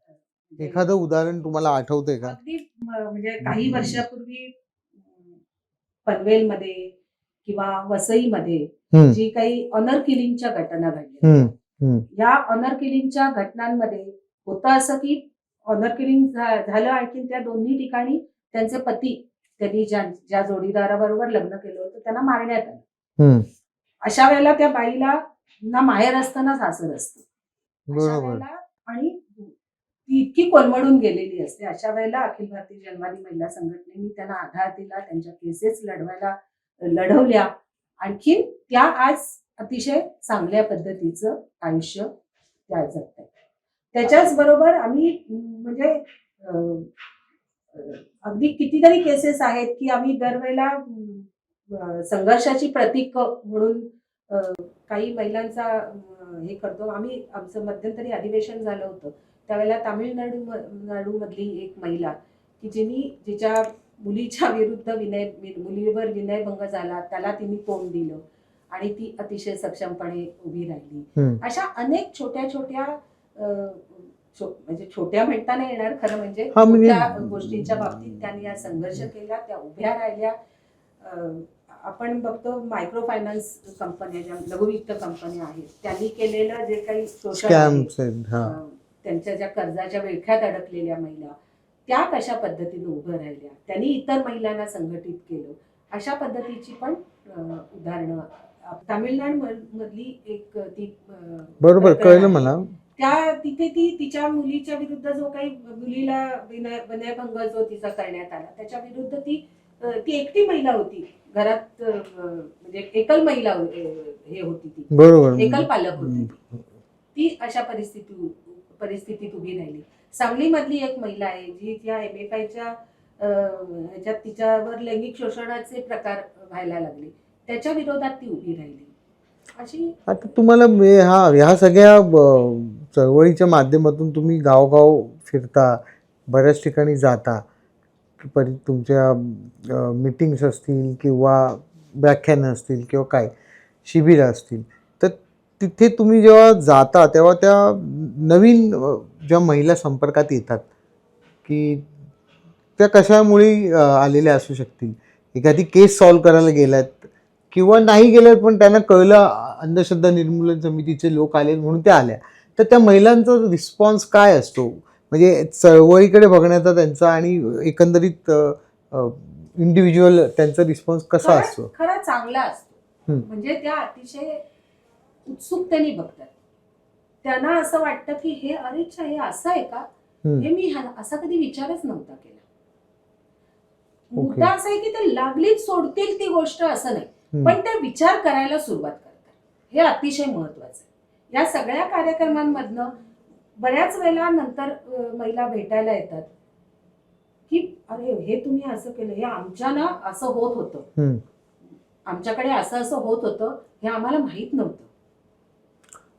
एखादं उदाहरण तुम्हाला आठवतंय का? अगदी म्हणजे काही वर्षापूर्वी पनवेलमध्ये किंवा वसईमध्ये जी काही ऑनर किलिंगच्या घटना घडल्या, या ऑनर किलिंगच्या घटनांमध्ये होतं असं की ऑनर किलिंग झालं आणखी त्या दोन्ही ठिकाणी त्यांचे पती, त्यांनी ज्या जोडीदाराबरोबर लग्न केलं होतं त्यांना मारण्यात आलं. अशा वेळेला त्या बाईला ना माहेर असतं ना सासर असतं. आणि ती इतकी कोलमडून गेलेली असते. अशा वेळेला अखिल भारतीय जनवादी महिला संघटनेने त्यांना आधार दिला, त्यांच्या केसेस लढवल्या. आणखीन त्या आज अतिशय चांगल्या पद्धतीचं आयुष्य त्या जगतात. त्याच्याच बरोबर आम्ही म्हणजे अगदी कितीतरी केसेस आहेत की आम्ही दरवेळेला संघर्षाची प्रतीक म्हणून काही महिलांचा हे करतो. आम्ही आमचं मध्यंतरी अधिवेशन झालं होतं त्यावेळेला तामिळनाडू मधली एक महिला की जिच्या मुलीच्या विरुद्ध मुलीवर विनयभंग झाला, त्याला तिने तोंड दिलं आणि ती अतिशय सक्षमपणे उभी राहिली. अशा अनेक छोट्या छोट्या म्हणजे छोट्या म्हणता नाही येणार, खरं म्हणजे मोठ्या गोष्टींच्या बाबतीत त्यांनी या संघर्ष केला, त्या उभ्या राहिल्या. आपण बघतो मायक्रो फायनान्स कंपन्या, ज्या लघुवित्त कंपन्या आहेत, त्यांनी केलेलं जे काही शोषण, त्यांच्या ज्या कर्जाच्या विळख्यात अडकलेल्या महिला, त्या कशा पद्धतीने उभं राहिल्या, त्यांनी इतर महिलांना संघटित केलं, अशा पद्धतीची पण उदाहरणं. तामिळनाडू मधली एक ती बरोबर कळलं मला. तिथे ती तिच्या मुलीच्या विरुद्ध जो काही मुलीला विनयभंग जो तिचा करण्यात आला त्याच्या विरुद्ध ती एकटी महिला होती घरात, म्हणजे एकल महिला हे होती, ती बरोबर एकल पालक होती. ती अशा परिस्थितीत उभी राहिली. सांगलीमधली एक महिला आहे जी त्या MFIच्या ह्याच्यात तिच्यावर लैंगिक शोषणाचे प्रकार व्हायला लागले, त्याच्या विरोधात ती उभी राहिली. अशी आता तुम्हाला ह्या सगळ्या चळवळीच्या माध्यमातून तुम्ही गावगाव फिरता, बऱ्याच ठिकाणी जाता, तुमच्या मीटिंग्स असतील किंवा व्याख्यानं असतील किंवा काय शिबिरं असतील, तर तिथे तुम्ही जेव्हा जाता तेव्हा त्या नवीन ज्या महिला संपर्कात येतात की त्या कशामुळे आलेल्या असू शकतील. एखादी केस सॉल्व्ह करायला गेल्यात किंवा नाही गेल्यात, पण त्यांना कळलं अंधश्रद्धा निर्मूलन समितीचे लोक आले म्हणून त्या आल्या, तर त्या महिलांचा रिस्पॉन्स काय असतो? म्हणजे चळवळीकडे बघण्याचा त्यांचा आणि एकंदरीत इंडिव्हिज्युअल त्यांचा रिस्पॉन्स कसा असतो? खरा चांगला असतो. म्हणजे त्या अतिशय उत्सुकतेने बघतात. त्यांना असं वाटतं की हे अरेच्छा, हे असं आहे का, हे मी असा कधी विचारच नव्हता केला. मुद्दा असा आहे की ते लागलीच सोडतील ती गोष्ट असं नाही, पण ते विचार करायला सुरुवात करतात. हे अतिशय महत्वाचं आहे. या सगळ्या कार्यक्रमांमधनं बऱ्याच वेळेला नंतर महिला भेटायला येतात की अरे हे तुम्ही असं केलं, हे आमच्याना असं होत होतं, आमच्याकडे असं होत होतं, हे आम्हाला माहित नव्हतं.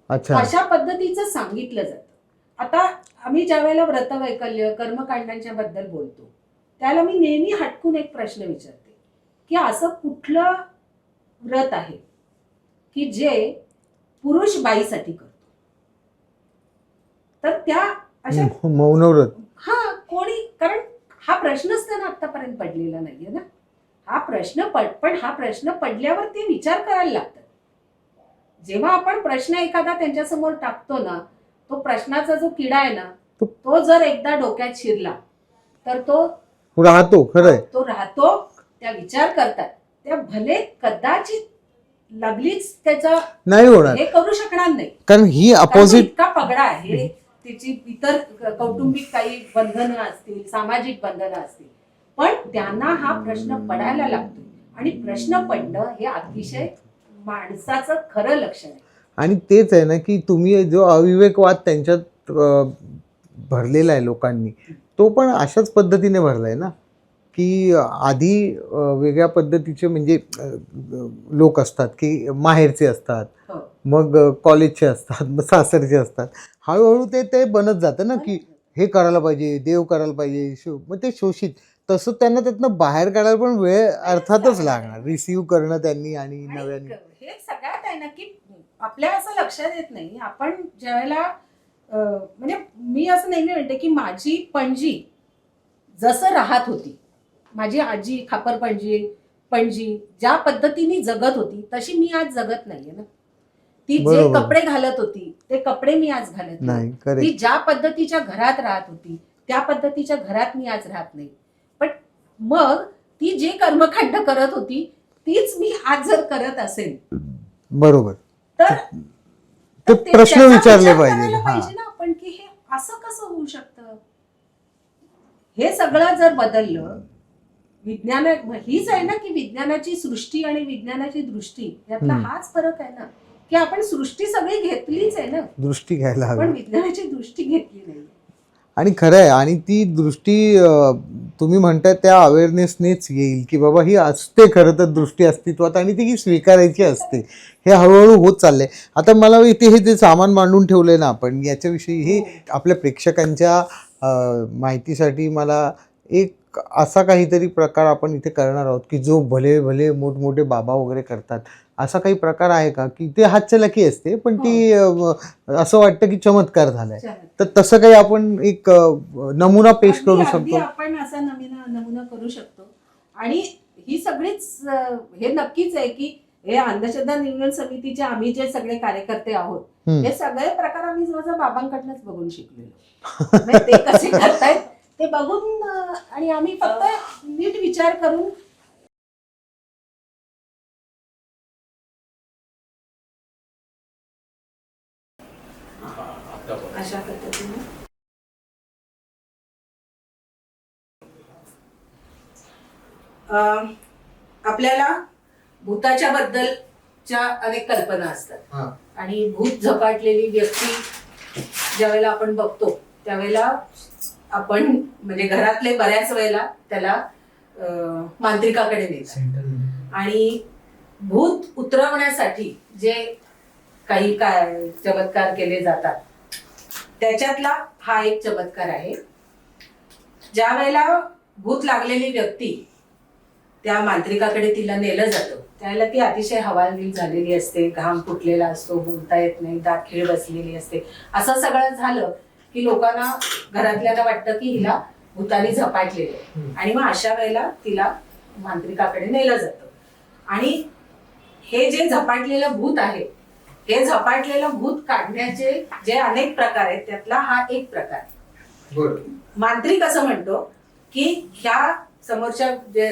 अशा पद्धतीचं सांगितलं जातं. आता आम्ही ज्या वेळेला व्रतवैकल्य, कर्मकांडांच्या बद्दल बोलतो त्याला मी नेहमी हटकून एक प्रश्न विचारते की असं कुठलं व्रत आहे की जे पुरुष बाईसाठी करतो. तर त्या अशा मौनव्रत. हा कोणी, कारण हा प्रश्नच त्यांना आतापर्यंत पडलेला नाहीये ना. हा प्रश्न पण हा प्रश्न पडल्यावर ते विचार करायला लागतात. जेव्हा आपण प्रश्न एखादा त्यांच्यासमोर टाकतो ना, तो प्रश्नाचा जो किडा आहे ना, तो जर एकदा डोक्यात शिरला तर तो राहतो. खरंय, तो राहतो. त्या विचार करतात, त्या भले कदाचित लागलीच त्याचा नाही होणार, हे करू शकणार नाही, कारण ही कारण तो अपोजिट इतका पगडा आहे. तिची इतर कौटुंबिक काही बंधनं असतील, सामाजिक बंधनं असतील, पण त्यांना हा प्रश्न पडायला लागतो. आणि प्रश्न पडणं हे अतिशय माणसाचं खरं लक्षण आहे. आणि तेच आहे ना की तुम्ही जो अविवेकवाद त्यांच्यात भरलेला आहे लोकांनी, तो पण अशाच पद्धतीने भरलाय ना की आधी वेगळ्या पद्धतीचे म्हणजे लोक असतात की माहेरचे असतात, मग कॉलेजचे असतात, मग सासरचे असतात. हळूहळू ते बनत जातं ना की हे करायला पाहिजे, देव करायला पाहिजे, मग ते शोषित. तसं त्यांना त्यातनं बाहेर काढायला पण वेळ अर्थातच लागणार, रिसिव्ह करणं त्यांनी आणि नव्याने. हे सगळ्यात आहे ना की आपल्या असं लक्षात येत नाही. आपण ज्यावेळेला म्हणजे मी असं नेहमी म्हणते की माझी पणजी जसं राहत होती, माझी आजी खापर पणजी ज्या पद्धतीने जगत होती तशी मी आज जगत नाहीये ना. ती जे कपडे घालत होती ते कपडे मी आज घालत नाही. ती ज्या पद्धतीच्या घरात राहत होती त्या पद्धतीच्या घरात मी आज राहत नाही. पण मग ती जे कर्मकांड करत होती तीच मी आज जर करत असेल, बरोबर, तर ते प्रश्न विचारले पाहिजे ना आपण की हे असं कसं होऊ शकतं. हे सगळं जर बदललं, विज्ञान हीच आहे ना की विज्ञानाची सृष्टी आणि विज्ञानाची दृष्टी यातला हाच फरक आहे ना की आपण सृष्टी सगळी घेतलीच आहे ना, दृष्टी घ्यायला हवी, पण विज्ञानाची दृष्टी घेतली नाही. आणि खरं आहे, आणि ती दृष्टी तुम्ही म्हणताय त्या अवेअरनेसनेच येईल की बाबा ही असते खरं तर दृष्टी अस्तित्वात, आणि ती स्वीकारायची असते. हे हळूहळू होत चाललंय. आता मला इथे हे जे सामान मांडून ठेवलंय ना आपण याच्याविषयी, हे आपल्या प्रेक्षकांच्या माहितीसाठी मला एक असा काहीतरी प्रकार आपण इथे करणार आहोत की जो भले भले मोठमोठे बाबा वगैरे करतात, असा काही प्रकार आहे का की ते हातचलाखी असते पण ती असं वाटतं की चमत्कार झालाय, तर तसं काही आपण एक नमुना पेश करू शकतो? आपण असा नमुना करू शकतो. आणि ही सगळीच हे नक्कीच आहे की हे अंधश्रद्धा निर्मूलन समितीचे आम्ही जे सगळे कार्यकर्ते आहोत, हे सगळे प्रकार आम्ही जवळजवळ बाबांकडनंच बघून शिकलेलो. ते कसे करतायत ते बघून, आणि आम्ही फक्त नीट विचार करून अशा पद्धतीने आपल्याला भूताच्या बद्दलच्या अनेक कल्पना असतात, आणि भूत झपाटलेली व्यक्ती ज्यावेळेला आपण बघतो त्यावेळेला आपण म्हणजे घरातले बऱ्याच वेळेला त्याला मांत्रिकाकडे नेतात. आणि भूत उतरवण्यासाठी जे काही चमत्कार केले जातात त्याच्यातला हा एक चमत्कार आहे. ज्या वेळेला भूत लागलेली व्यक्ती त्या मांत्रिकाकडे तिला नेलं जातं त्यावेळेला ती अतिशय हवालदिल झालेली असते, घाम फुटलेला असतो, बोलता येत नाही, दात खीळ बसलेली असते. असं सगळं झालं की लोकांना घरातल्याला वाटतं की हिला भूताने झपाटलेलं आहे, आणि मग अशा वेळेला तिला मांत्रिकाकडे नेलं जातं. आणि हे जे झपाटलेलं भूत आहे, हे झपाटलेलं भूत काढण्याचे जे अनेक प्रकार आहेत त्यातला हा एक प्रकार आहे. मांत्रिक असं म्हणतो की ह्या समोरच्या जे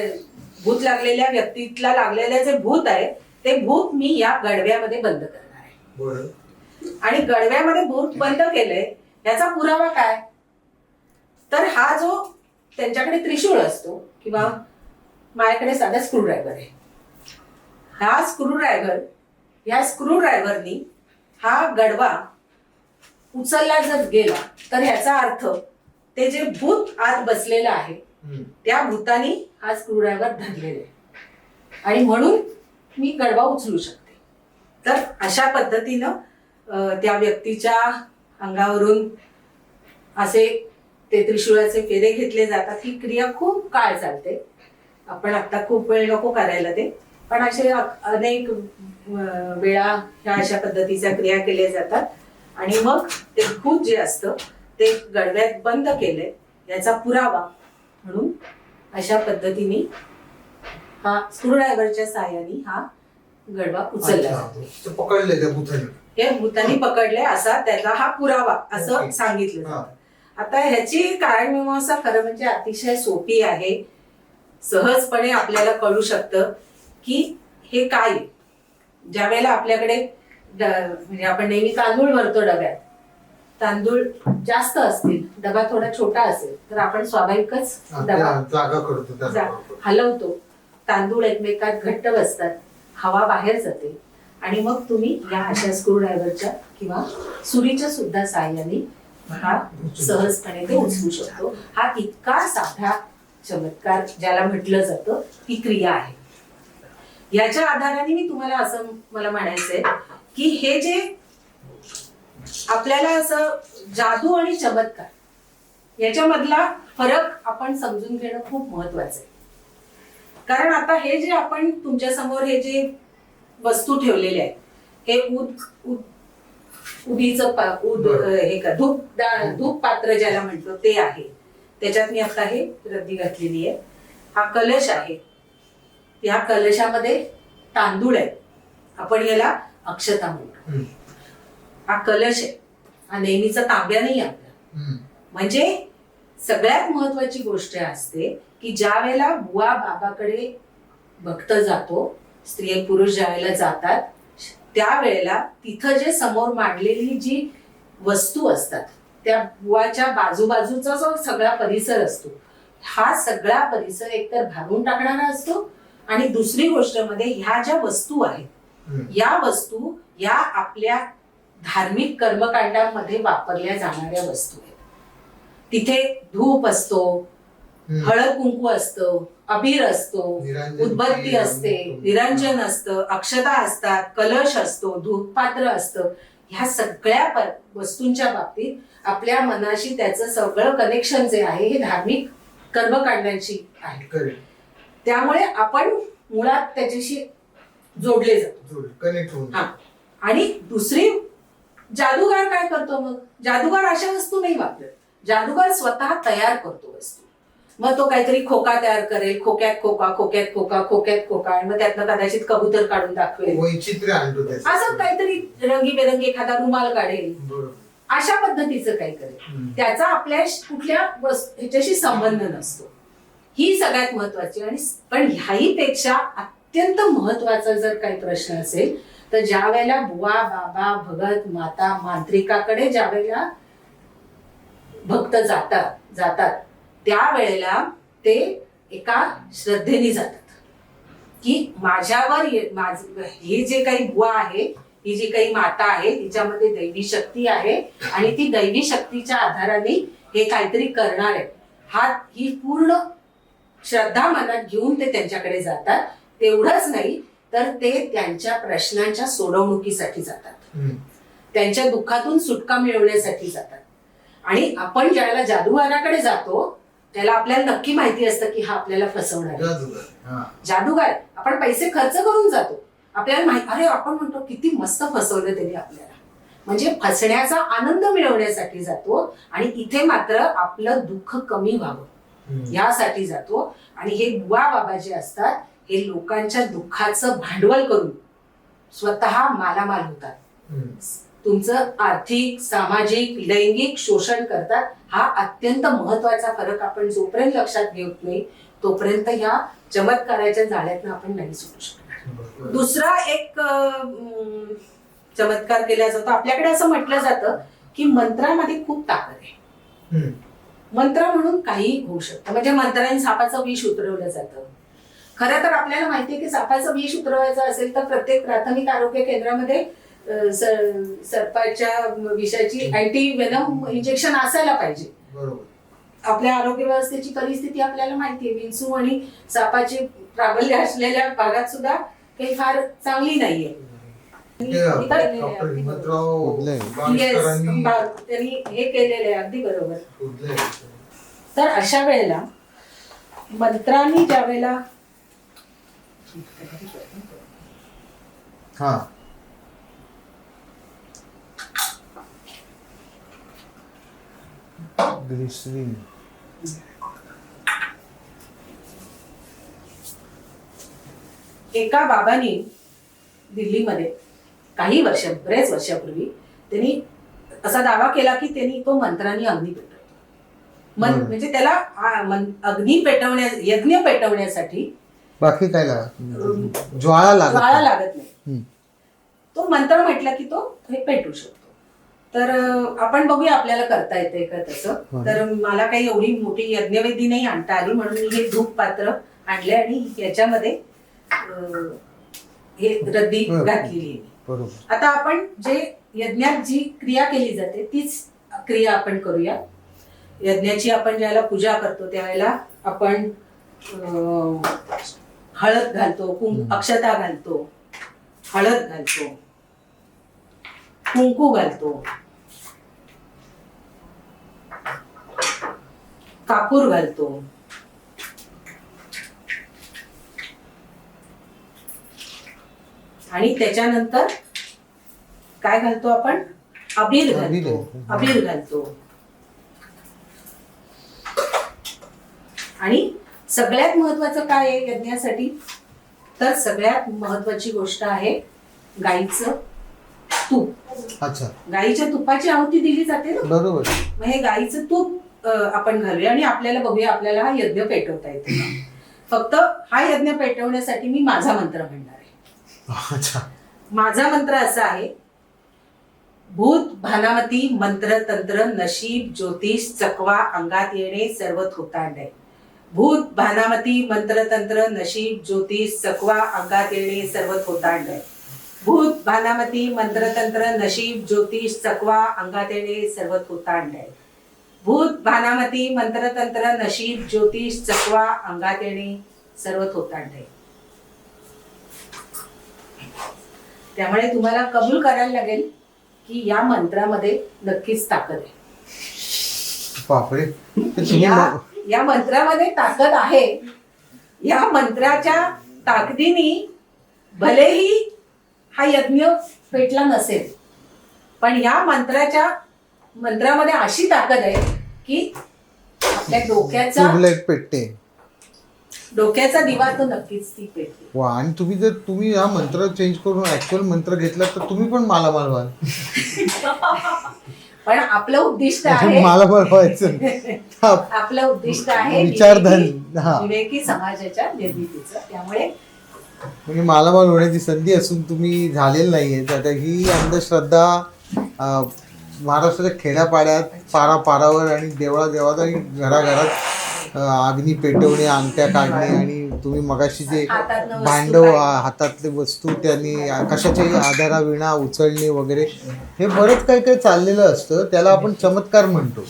भूत लागलेल्या व्यक्तीला लागलेले जे भूत आहे ते भूत मी या गडव्यामध्ये बंद करणार आहे. आणि गडव्यामध्ये भूत बंद केलंय याचा पुरावा काय, तर हा जो त्यांच्याकडे त्रिशूळ असतो किंवा माझ्याकडे साधा स्क्रूड्रायव्हर आहे, हा स्क्रूड्रायव्हरनी हा गडवा उचलला जर गेला तर ह्याचा अर्थ ते जे भूत आत बसलेलं आहे त्या भूतानी हा स्क्रूड्रायव्हर धरलेला आहे, आणि म्हणून मी गडवा उचलू शकते. तर अशा पद्धतीनं त्या व्यक्तीच्या अंगावरून असे ते त्रिशूळाचे फेरे घेतले जातात. ही क्रिया खूप काळ चालते, आपण आता खूप वेळ नको करायला ते, पण असे अनेक वेळा ह्या अशा पद्धतीच्या क्रिया केल्या जातात आणि मग ते खूप जे असतं ते गडव्यात बंद केलंय याचा पुरावा म्हणून अशा पद्धतीने हा स्क्रूड्रायव्हरच्या साहाय्याने हा गडवा उचलला जातो. पकडले त्या भूतानी, हे भूतानी पकडले असा त्याचा हा पुरावा असं सांगितलं जातं. आता ह्याची कारणमीमांसा खरं म्हणजे अतिशय सोपी आहे. सहजपणे आपल्याला कळू शकतं की हे काय. ज्या वेळेला आपल्याकडे म्हणजे आपण नेहमी तांदूळ भरतो डब्यात, तांदूळ जास्त असतील, डबा थोडा छोटा असेल तर आपण स्वाभाविकच डबा हलवतो, तांदूळ एकमेकात घट्ट बसतात, हवा बाहेर जाते आणि मग तुम्ही या अशा स्क्रूड्रायव्हरच्या किंवा सुरीच्या सुद्धा साहाय्याने हा सहजपणे ते उचलू शकतो. हा इतका साधा चमत्कार ज्याला म्हटलं जातं ही क्रिया आहे. याच्या आधाराने मी तुम्हाला असं मला म्हणायचंय की हे जे आपल्याला असं जादू आणि चमत्कार याच्यामधला फरक आपण समजून घेणं खूप महत्वाचं आहे. कारण आता हे जे आपण तुमच्या समोर हे जे वस्तू ठेवलेले आहेत, हे धूप पात्र ज्याला म्हणतो ते आहे. त्याच्यात मी आता हे रद्दी घातलेली आहे. हा कलश आहे, या कलशामध्ये तांदूळ आहे, आपण याला अक्षता म्हणतो. हा कलश आहे, हा नेहमीचा तांब्या नाही आपला. म्हणजे सगळ्यात महत्वाची गोष्ट असते की ज्या वेळेला बुवा बाबाकडे भक्त जातो, स्त्री पुरुष ज्या वेळेला जातात त्यावेळेला तिथं जे समोर मांडलेली जी वस्तू असतात त्या बुवाच्या बाजूबाजूचा जो सगळा परिसर असतो, हा सगळा परिसर एकतर भागून टाकणारा असतो आणि दुसरी गोष्ट मध्ये ह्या ज्या वस्तू आहेत या वस्तू या आपल्या धार्मिक कर्मकांडामध्ये वापरल्या जाणाऱ्या वस्तू आहेत. तिथे धूप असतो, हळद कुंकू असतं, अबीर असतो, उदबत्ती असते, निरंजन असतं, अक्षता असतात, कलश असतो, धूपपात्र असतं. ह्या सगळ्या वस्तूंच्या बाबतीत आपल्या मनाशी त्याचं सगळं कनेक्शन जे आहे हे धार्मिक कर्मकांडांशी आहे. त्यामुळे आपण मुळात त्याच्याशी जोडले जातो, कनेक्ट होऊन. आणि दुसरी जादूगार काय करतो, मग जादूगार अशा वस्तू नाही वापरत. जादूगार स्वतः तयार करतो वस्तू. मग तो काहीतरी खोका तयार करेल, खोक्यात खोका, खोक्यात खोका, खोक्यात खोका, आणि मग त्यातनं कदाचित कबूतर काढून दाखवेल, वैचित्र्य आणतो असं काहीतरी रंगीबेरंगी एखादा रुमाल काढेल, अशा पद्धतीचं काही करेल. त्याचा आपल्या कुठल्या ह्याच्याशी संबंध नसतो. ही सगळ्यात महत्वाची. आणि पण ह्याही पेक्षा अत्यंत महत्वाचा जर काही प्रश्न असेल तर ज्या वेळेला बुवा बाबा भगत माता मांत्रिकाकडे ज्या वेळेला भक्त जातात त्यावेळेला ते एका श्रद्धेने जातात की माझ्यावर हे जे काही बुवा आहे, ही जी काही माता आहे तिच्यामध्ये दैवी शक्ती आहे आणि ती दैवी शक्तीच्या आधाराने हे काहीतरी करणार आहे. ही पूर्ण श्रद्धा मनात घेऊन ते त्यांच्याकडे जातात. तेवढंच नाही तर ते त्यांच्या प्रश्नांच्या सोडवणुकीसाठी जातात, त्यांच्या दुःखातून सुटका मिळवण्यासाठी जातात. आणि आपण ज्याला जादूगाराकडे जातो त्याला आपल्याला नक्की माहिती असतं की हा आपल्याला फसवणार आहे. जादूगार आपण पैसे खर्च करून जातो, आपल्याला माहिती, अरे आपण म्हणतो किती मस्त फसवलं त्यांनी आपल्याला, म्हणजे फसण्याचा आनंद मिळवण्यासाठी जातो. आणि इथे मात्र आपलं दुःख कमी व्हावं यासाठी जातो. आणि हे बुवा बाबा जे असतात हे लोकांच्या दुःखाचं भांडवल करून स्वतः मालामाल होतात. तुमचं आर्थिक, सामाजिक, लैंगिक शोषण करतात. हा अत्यंत महत्वाचा फरक आपण जोपर्यंत लक्षात घेत नाही तोपर्यंत ह्या चमत्काराच्या जाळ्यातनं आपण नाही सुटू शकणार. दुसरा एक चमत्कार केला जातो. आपल्याकडे असं म्हटलं जातं की मंत्रामध्ये खूप ताकद आहे. मंत्र म्हणून काही होऊ शकतं. म्हणजे मंत्राने सापाचं विष उतरवलं जातं. खरं तर आपल्याला माहितीये की सापाचं विष उतरवायचं असेल तर प्रत्येक प्राथमिक आरोग्य केंद्रामध्ये सर्पाच्या विषाची अँटी वेनम इंजेक्शन असायला पाहिजे. आपल्या आरोग्य व्यवस्थेची परिस्थिती आपल्याला माहितीये. विंचू आणि सापाची प्राबल्य असलेल्या भागात सुद्धा काही फार चांगली नाहीये. त्यांनी हे केलेलं आहे, अगदी बरोबर. तर अशा वेळेला मंत्रांनी ज्या वेळेला हा ग्लिसरीन. एका बाबांनी दिल्लीमध्ये काही बरेच वर्षापूर्वी त्यांनी असा दावा केला की त्यांनी तो मंत्रांनी अग्नी पेटवतो. म्हणजे त्याला अग्नी यज्ञ पेटवण्यासाठी बाकी काय लागत, ज्वाळा लागत नाही. तो मंत्र म्हटला की तो हे पेटू शकतो. तर आपण बघूया आपल्याला करता येते का तसं. तर मला काही एवढी मोठी यज्ञवेदी नाही आणता आली, म्हणून मी हे धूप पात्र आणले आणि याच्यामध्ये हे रद्दी घातलेली आहे. बरोबर. आता आपण जे यज्ञात जी क्रिया केली जाते तीच क्रिया आपण करूया. यज्ञाची आपण ज्यावेळेला पूजा करतो त्यावेळेला आपण हळद घालतो, अक्षता घालतो, हळद घालतो, कुंकू घालतो, कापूर घालतो, आणि त्याच्यानंतर काय घालतो आपण, अबीर घालतो. आणि सगळ्यात महत्वाचं काय आहे यज्ञासाठी, तर सगळ्यात महत्वाची गोष्ट आहे गाईचं तूप. अच्छा. गाईच्या तुपाची आहुती दिली जाते ना. बरोबर. मग हे गाईचं तूप आपण घालूया आणि आपल्याला बघूया आपल्याला हा यज्ञ पेटवता येतो. फक्त हा यज्ञ पेटवण्यासाठी मी माझा मंत्र म्हणणार आहे. अच्छा. माझा मंत्र असा आहे, भूत भानामती मंत्र तंत्र नशीब ज्योतिष चकवा अंगात येणे सर्व थोतांडे. भूत भानामती मंत्र तंत्र नशीब ज्योतिष चकवा अंगात येणे सर्व थोतांडे. भूत भानामती मंत्र तंत्र नशीब ज्योतिष चकवा अंगात येणे सर्व थोतांडे. भूत भानामती मंत्र तंत्र नशीब ज्योतिष चकवा अंगात येणे सर्व थोतांडे. त्यामुळे तुम्हाला कबूल करायला लागेल की या मंत्रामध्ये नक्कीच ताकद आहे. बापरे. या मंत्रामध्ये ताकद आहे. या मंत्राच्या ताकदीने भलेही हा यज्ञ पेटला नसेल, पण या मंत्रामध्ये अशी ताकद आहे की आपल्या डोक्याचा दिवा तो नक्कीच ती पेटते. वा. आणि तुम्ही हा मंत्र चेंज करून ऍक्च्युअल मंत्र घेतला तर तुम्ही पण मालामाल व्हाल. पण आपलं उद्दिष्ट आहे मालामाल व्हायचं. आपलं उद्दिष्ट आहे विवेकी समाजाच्या निर्मितीचं. त्यामुळे म्हणजे मालामाल होण्याची संधी असून तुम्ही झालेलं नाहीये. आता ही अंधश्रद्धा महाराष्ट्राच्या खेड्यापाड्यात पारापारावर आणि देवळात आणि घराघरात अग्नी पेटवणे, अंगठ्या काढणे आणि तुम्ही मगाशी जे भांडव हातातले वस्तू त्यांनी कशाच्याही आधारा विणा उचलणे वगैरे हे बरंच काही काही चाललेलं असतं. त्याला आपण चमत्कार म्हणतो.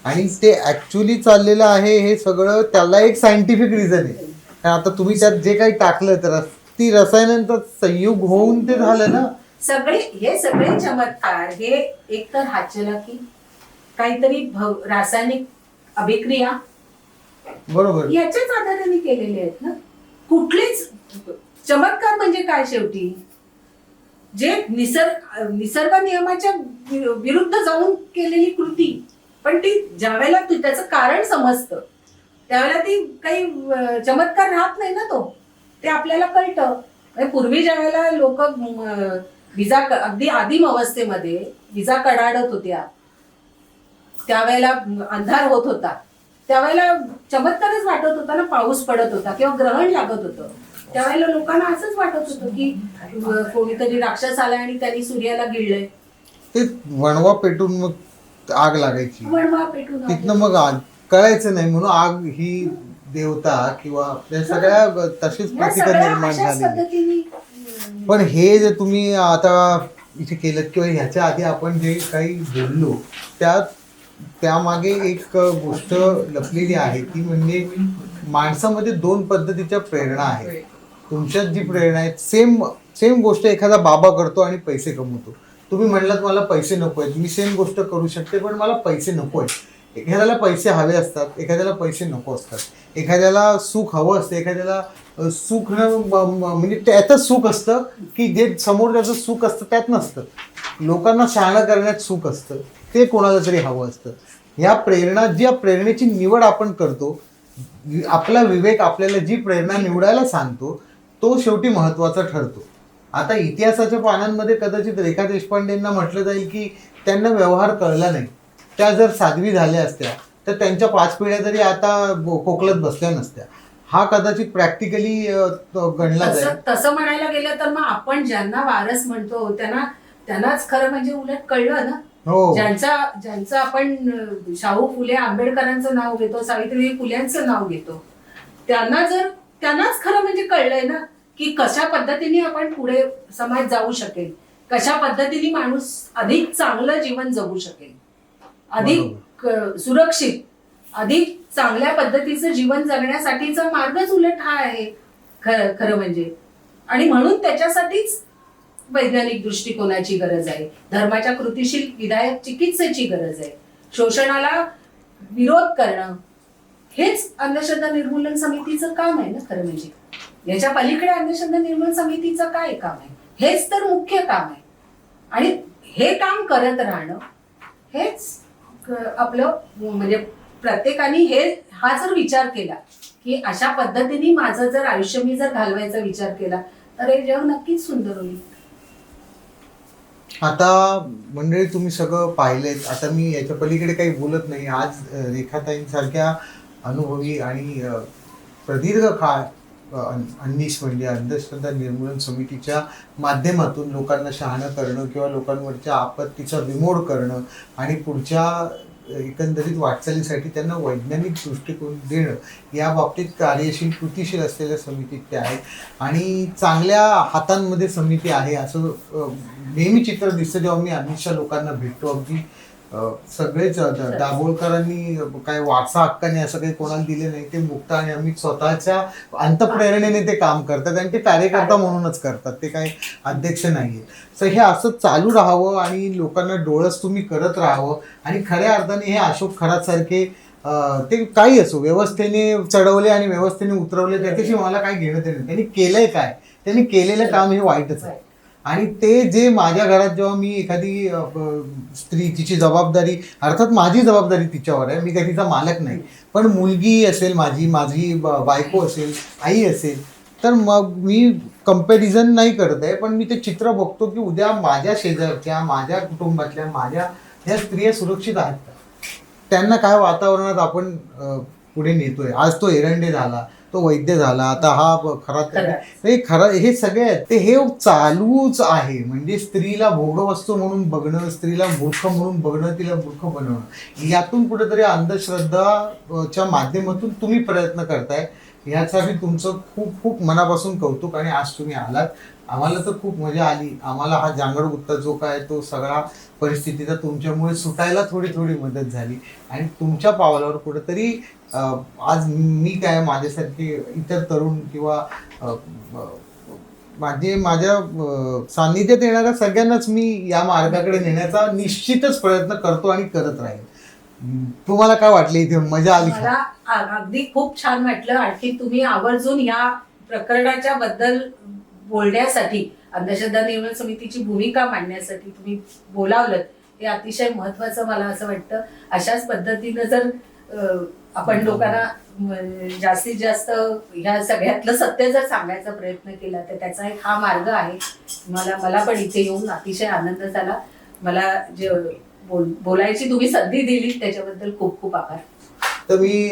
आणि ते ऍक्च्युली चाललेलं आहे हे सगळं, त्याला एक सायंटिफिक रिझन आहे. आता तुम्ही त्यात जे काही टाकलं तर ती रसायनांचा संयोग होऊन ते झालं ना. हे सगळे चमत्कार हे एकतर हातचलाकी, काहीतरी रासायनिक अभिक्रिया, बरोबर, याच्याच आधाराने केलेले आहेत ना. कुठलेच चमत्कार म्हणजे काय, शेवटी जे निसर्ग नियमाच्या विरुद्ध जाऊन केलेली कृती, पण ती ज्यावेळेला त्याचं कारण समजतं त्यावेळेला ती काही चमत्कार राहत नाही ना. ते आपल्याला कळतं. पूर्वी ज्या वेळेला लोक विजा अगदी आदिम अवस्थेमध्ये विजा कडाडत होत्या, त्यावेळेला अंधार होत होता, त्यावेळेला चमत्कारच वाटत होता ना. पाऊस पडत होता किंवा ग्रहण लागत होतं, त्यावेळेला लोकांना असंच वाटत होतं की कोणीतरी राक्षस आला आणि त्यांनी सूर्याला गिळलंय. ते वणवा पेटून मग आग लागायची, वणवा पेटून तिथनं मग कळायचं नाही म्हणून आग ही देवता किंवा सगळ्या तशीच प्रतिका निर्माण झाली. पण हे जे तुम्ही आता इथे केलं किंवा ह्याच्या आधी आपण जे काही बोललो त्यामागे एक गोष्ट लपलेली आहे, ती म्हणजे माणसामध्ये दोन पद्धतीच्या प्रेरणा आहेत. तुमच्यात जी प्रेरणा आहे, सेम गोष्ट एखादा बाबा करतो आणि पैसे कमवतो. तुम्ही म्हणलात मला पैसे नको आहेत, मी सेम गोष्ट करू शकते पण मला पैसे नको आहेत. एखाद्याला पैसे हवे असतात, एखाद्याला पैसे नको असतात, एखाद्याला सुख हवं असतं, एखाद्याला सुख म्हणजे त्यातच सुख असतं की जे समोर त्याचं सुख असतं त्यात नसतं. लोकांना शहाणं करण्यात सुख असतं, ते कोणाला तरी हवं असतं. ह्या ज्या प्रेरणेची निवड आपण करतो, आपला विवेक आपल्याला जी प्रेरणा निवडायला सांगतो तो शेवटी महत्त्वाचा ठरतो. आता इतिहासाच्या पानांमध्ये कदाचित रेखा देशपांडेंना म्हटलं जाईल की त्यांना व्यवहार कळला नाही. त्या जर साध्वी झाल्या असत्या तर त्यांच्या 5 पिढ्या तरी आता कोकलत बसल्या नसत्या. हा कदाचित प्रॅक्टिकली गणला जाईल. तसं म्हणायला गेलं तर मग आपण ज्यांना वारस म्हणतो त्यांनाच खरं म्हणजे उलट कळलं ना. हो, ज्यांचं आपण शाहू फुले आंबेडकरांचं नाव घेतो, सावित्रीबाई फुल्यांचं नाव घेतो, त्यांनाच खरं म्हणजे कळलंय ना की कशा पद्धतीने आपण पुढे समाज जाऊ शकेल, कशा पद्धतीने माणूस अधिक चांगलं जीवन जगू शकेल, अधिक सुरक्षित, अधिक चांगल्या पद्धतीचं जीवन जगण्यासाठीचा मार्गच उलट हा आहे खरं म्हणजे. आणि म्हणून त्याच्यासाठीच वैज्ञानिक दृष्टिकोनाची गरज आहे, धर्माच्या कृतीशील विधायक चिकित्सेची गरज आहे, शोषणाला विरोध करणं हेच अंधश्रद्धा निर्मूलन समितीचं काम आहे ना खरं म्हणजे. याच्या पलीकडे अंधश्रद्धा निर्मूलन समितीचं काय काम आहे, हेच तर मुख्य काम आहे. आणि हे काम करत राहणं हेच आपलं म्हणजे प्रत्येकाने हा जर विचार केला की अशा पद्धतीने माझं जर आयुष्य मी जर घालवायचा विचार केला तर हे जग नक्कीच सुंदर होईल. आता मंडळी तुम्ही सगळं पाहिलेत. आता मी याच्या पलीकडे काही बोलत नाही. आज रेखाताईंसारख्या अनुभवी आणि प्रदीर्घ काळ अंनिश म्हणजे अंधश्रद्धा निर्मूलन समितीच्या माध्यमातून लोकांना शहाणं करणं किंवा लोकांवरच्या आपत्तीचा बिमोड करणं आणि पुढच्या एकंदरीत वाटचालीसाठी त्यांना वैज्ञानिक दृष्टिकोन देणं या बाबतीत कार्यशील कृतीशील असलेल्या समितीत त्या आहेत. आणि चांगल्या हातांमध्ये समिती आहे असं नेहमी चित्र दिसतं जेव्हा मी अनिशच्या लोकांना भेटतो. अगदी सगळेच दाभोळकरांनी काय वारसा हक्काने असं काही कोणाला दिले नाही. ते मुक्त आणि आम्ही स्वतःच्या अंतप्रेरणेने ते काम करतात आणि ते कार्यकर्ता म्हणूनच करतात, ते काही अध्यक्ष नाहीये. सो हे असं चालू राहावं आणि लोकांना डोळस तुम्ही करत राहावं. आणि खऱ्या अर्थाने हे अशोक खरात सारखे ते काही असो व्यवस्थेने चढवले आणि व्यवस्थेने उतरवले त्याच्याशी मला काय घेणं देणं. त्यांनी केलंय काय, त्यांनी केलेलं काम हे वाईटच आहे. आणि ते जे माझ्या घरात जेव्हा मी एखादी स्त्री तिची जबाबदारी, अर्थात माझी जबाबदारी तिच्यावर आहे, मी काही तिचा मालक नाही, पण मुलगी असेल माझी बायको असेल, आई असेल, तर मग मी कंपॅरिझन नाही करत आहे, पण मी ते चित्र बघतो की उद्या माझ्या शेजारच्या, माझ्या कुटुंबातल्या माझ्या ह्या स्त्रिया सुरक्षित आहेत का, त्यांना काय वातावरणात आपण पुढे नेतोय. आज तो एरंडे झाला, तो वैद्य झाला, आता हा खरा हे सगळे आहेत ते हे चालूच आहे. म्हणजे स्त्रीला भोगवस्तू म्हणून बघणं, स्त्रीला मूर्ख म्हणून बघणं, तिला मूर्ख बनवणं, यातून कुठेतरी अंधश्रद्धाच्या माध्यमातून तुम्ही प्रयत्न करताय. यासाठी तुमचं खूप खूप मनापासून कौतुक. आणि आज तुम्ही आलात, आम्हाला तर खूप मजा आली. आम्हाला हा जांगड गुत्ता जो काय तो सगळा परिस्थितीचा तुमच्यामुळे सुटायला थोडी थोडी मदत झाली. आणि तुमच्या पावलावर कुठेतरी आज मी काय माझ्यासारखे इतर तरुण किंवा माझ्या सान्निध्यात येणाऱ्या सगळ्यांनाच मी या मार्गाकडे नेण्याचा निश्चितच प्रयत्न करतो आणि करत राहील. तुम्हाला काय वाटलं इथे, मजा आली? मला अगदी खूप छान वाटलं. आणखी तुम्ही आवर्जून या प्रकरणाच्या बद्दल बोलण्यासाठी, अंधश्रद्धा निर्मूलन समितीची भूमिका मांडण्यासाठी तुम्ही बोलावलं, हे अतिशय महत्वाचं मला असं वाटतं. अशाच पद्धतीनं जर आपण लोकांना जास्तीत जास्त ह्या सगळ्यातलं सत्य जर सांगायचा प्रयत्न केला तर त्याचा एक हा मार्ग आहे. मला पण इथे येऊन अतिशय आनंद झाला. मला जे बोलायची तुम्ही संधी दिली त्याच्याबद्दल खूप खूप आभार. तर मी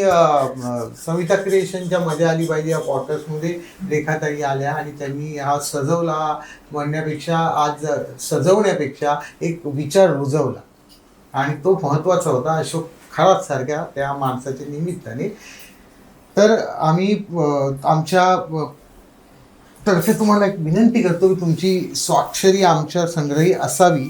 सविता क्रिएशनच्या मजा आली पाहिजे या पॉडकास्टमध्ये रेखाताई आल्या आणि त्यांनी हा सजवला म्हणण्यापेक्षा, आज सजवण्यापेक्षा एक विचार रुजवला आणि तो महत्त्वाचा होता अशोक खरात सारख्या त्या माणसाच्या निमित्ताने. तर आम्ही आमच्या तर्फे तुम्हाला एक विनंती करतो की तुमची स्वाक्षरी आमच्या संग्रही असावी.